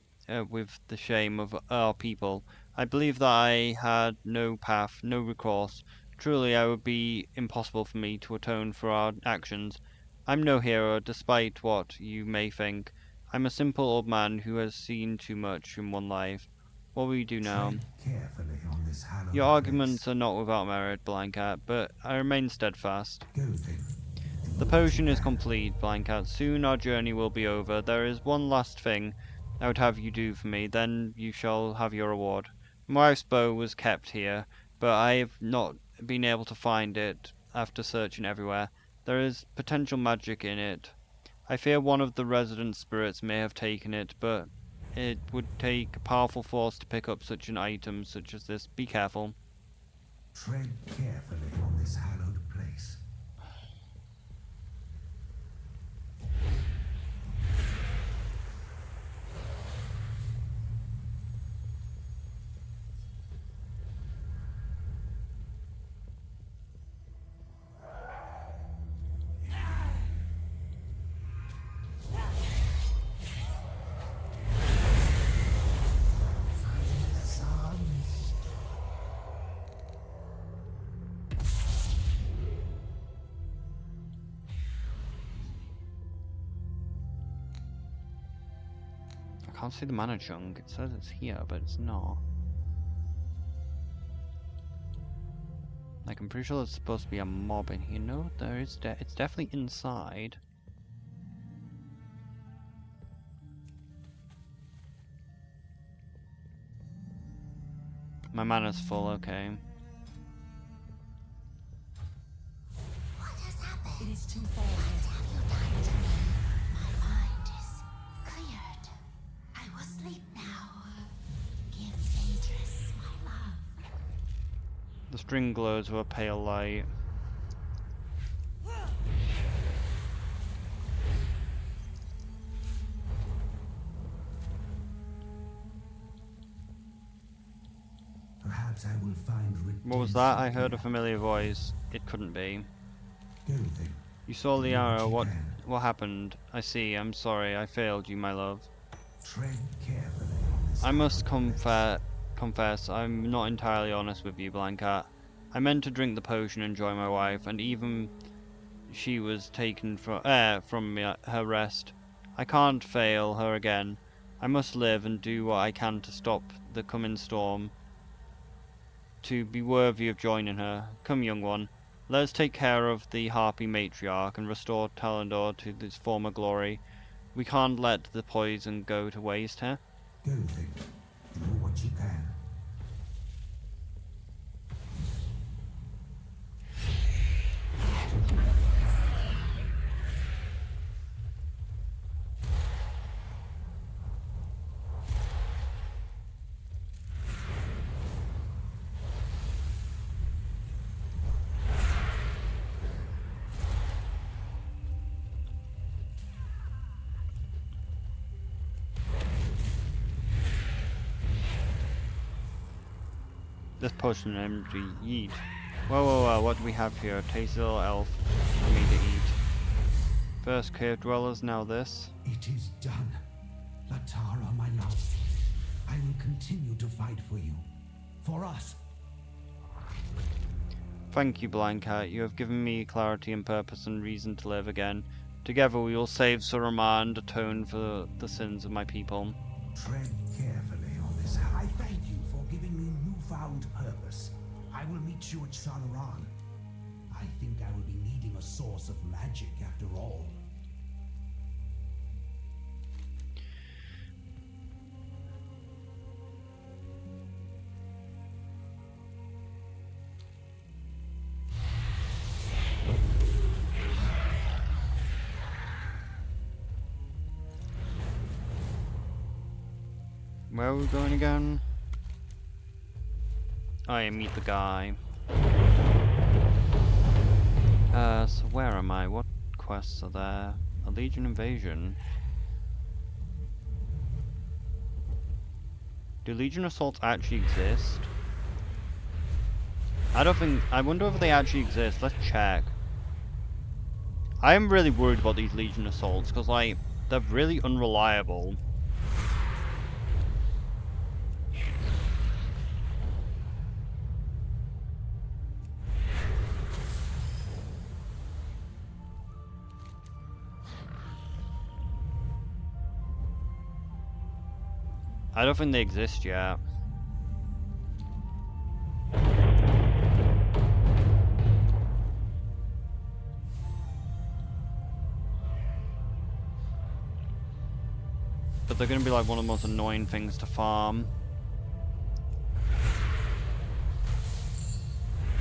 with the shame of our people. I believe that I had no path, no recourse. Truly, it would be impossible for me to atone for our actions. I'm no hero, despite what you may think. I'm a simple old man who has seen too much in one life. What will you do now? Tread carefully on this hallowed Your arguments place. are not without merit, Blancat, but I remain steadfast. Go then. The Do what potion you is can. complete, Blancat. Soon our journey will be over. There is one last thing I would have you do for me, then you shall have your reward. My wife's bow was kept here, but I have not been able to find it after searching everywhere. There is potential magic in it. I fear one of the resident spirits may have taken it, but it would take a powerful force to pick up such an item such as this. Be careful. Tread carefully on this hallowed place. I can't see the mana chunk. It says it's here, but it's not. Like, I'm pretty sure there's supposed to be a mob in here. No, there is. It's definitely inside. My mana's full. Okay. What has happened? It is too far. What have you done to me? My mind is cleared. I will sleep now. Give Ventress my love. The string glows with a pale light. Perhaps I will find What was that? I redemption heard a here. familiar voice. It couldn't be. Go then. You saw the Do what arrow. you What? can. What happened? I see. I'm sorry. I failed you, my love. Tread carefully on this I must hallowed place. confess, I'm not entirely honest with you, Blancat. I meant to drink the potion and join my wife, and even she was taken from me, her rest. I can't fail her again. I must live and do what I can to stop the coming storm, to be worthy of joining her. Come, young one, let us take care of the Harpy matriarch and restore Talendor to its former glory. We can't let the poison go to waste, huh? Go then. Do what you can. This potion energy, yeet. Whoa, what do we have here? Tasty little elf for me to eat. First cave dwellers, now this. It is done. Latara, my love. I will continue to fight for you. For us. Thank you, Blind Cat. You have given me clarity and purpose and reason to live again. Together we will save Surmar and atone for the sins of my people. Tread carefully on this. I thank you for giving me newfound purpose. I will meet you at Shanaran. I think I will be needing a source of magic after all. Where are we going again? Oh yeah, meet the guy. So where am I? What quests are there? A Legion invasion. Do Legion assaults actually exist? I wonder if they actually exist. Let's check. I am really worried about these Legion assaults, because like, they're really unreliable. I don't think they exist yet. But they're gonna be like one of the most annoying things to farm.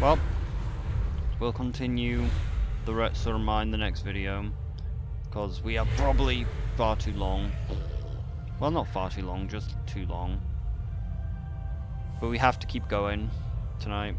Well, we'll continue the rest of mine in the next video, because we are probably far too long. Well, not far too long, just too long. But we have to keep going tonight.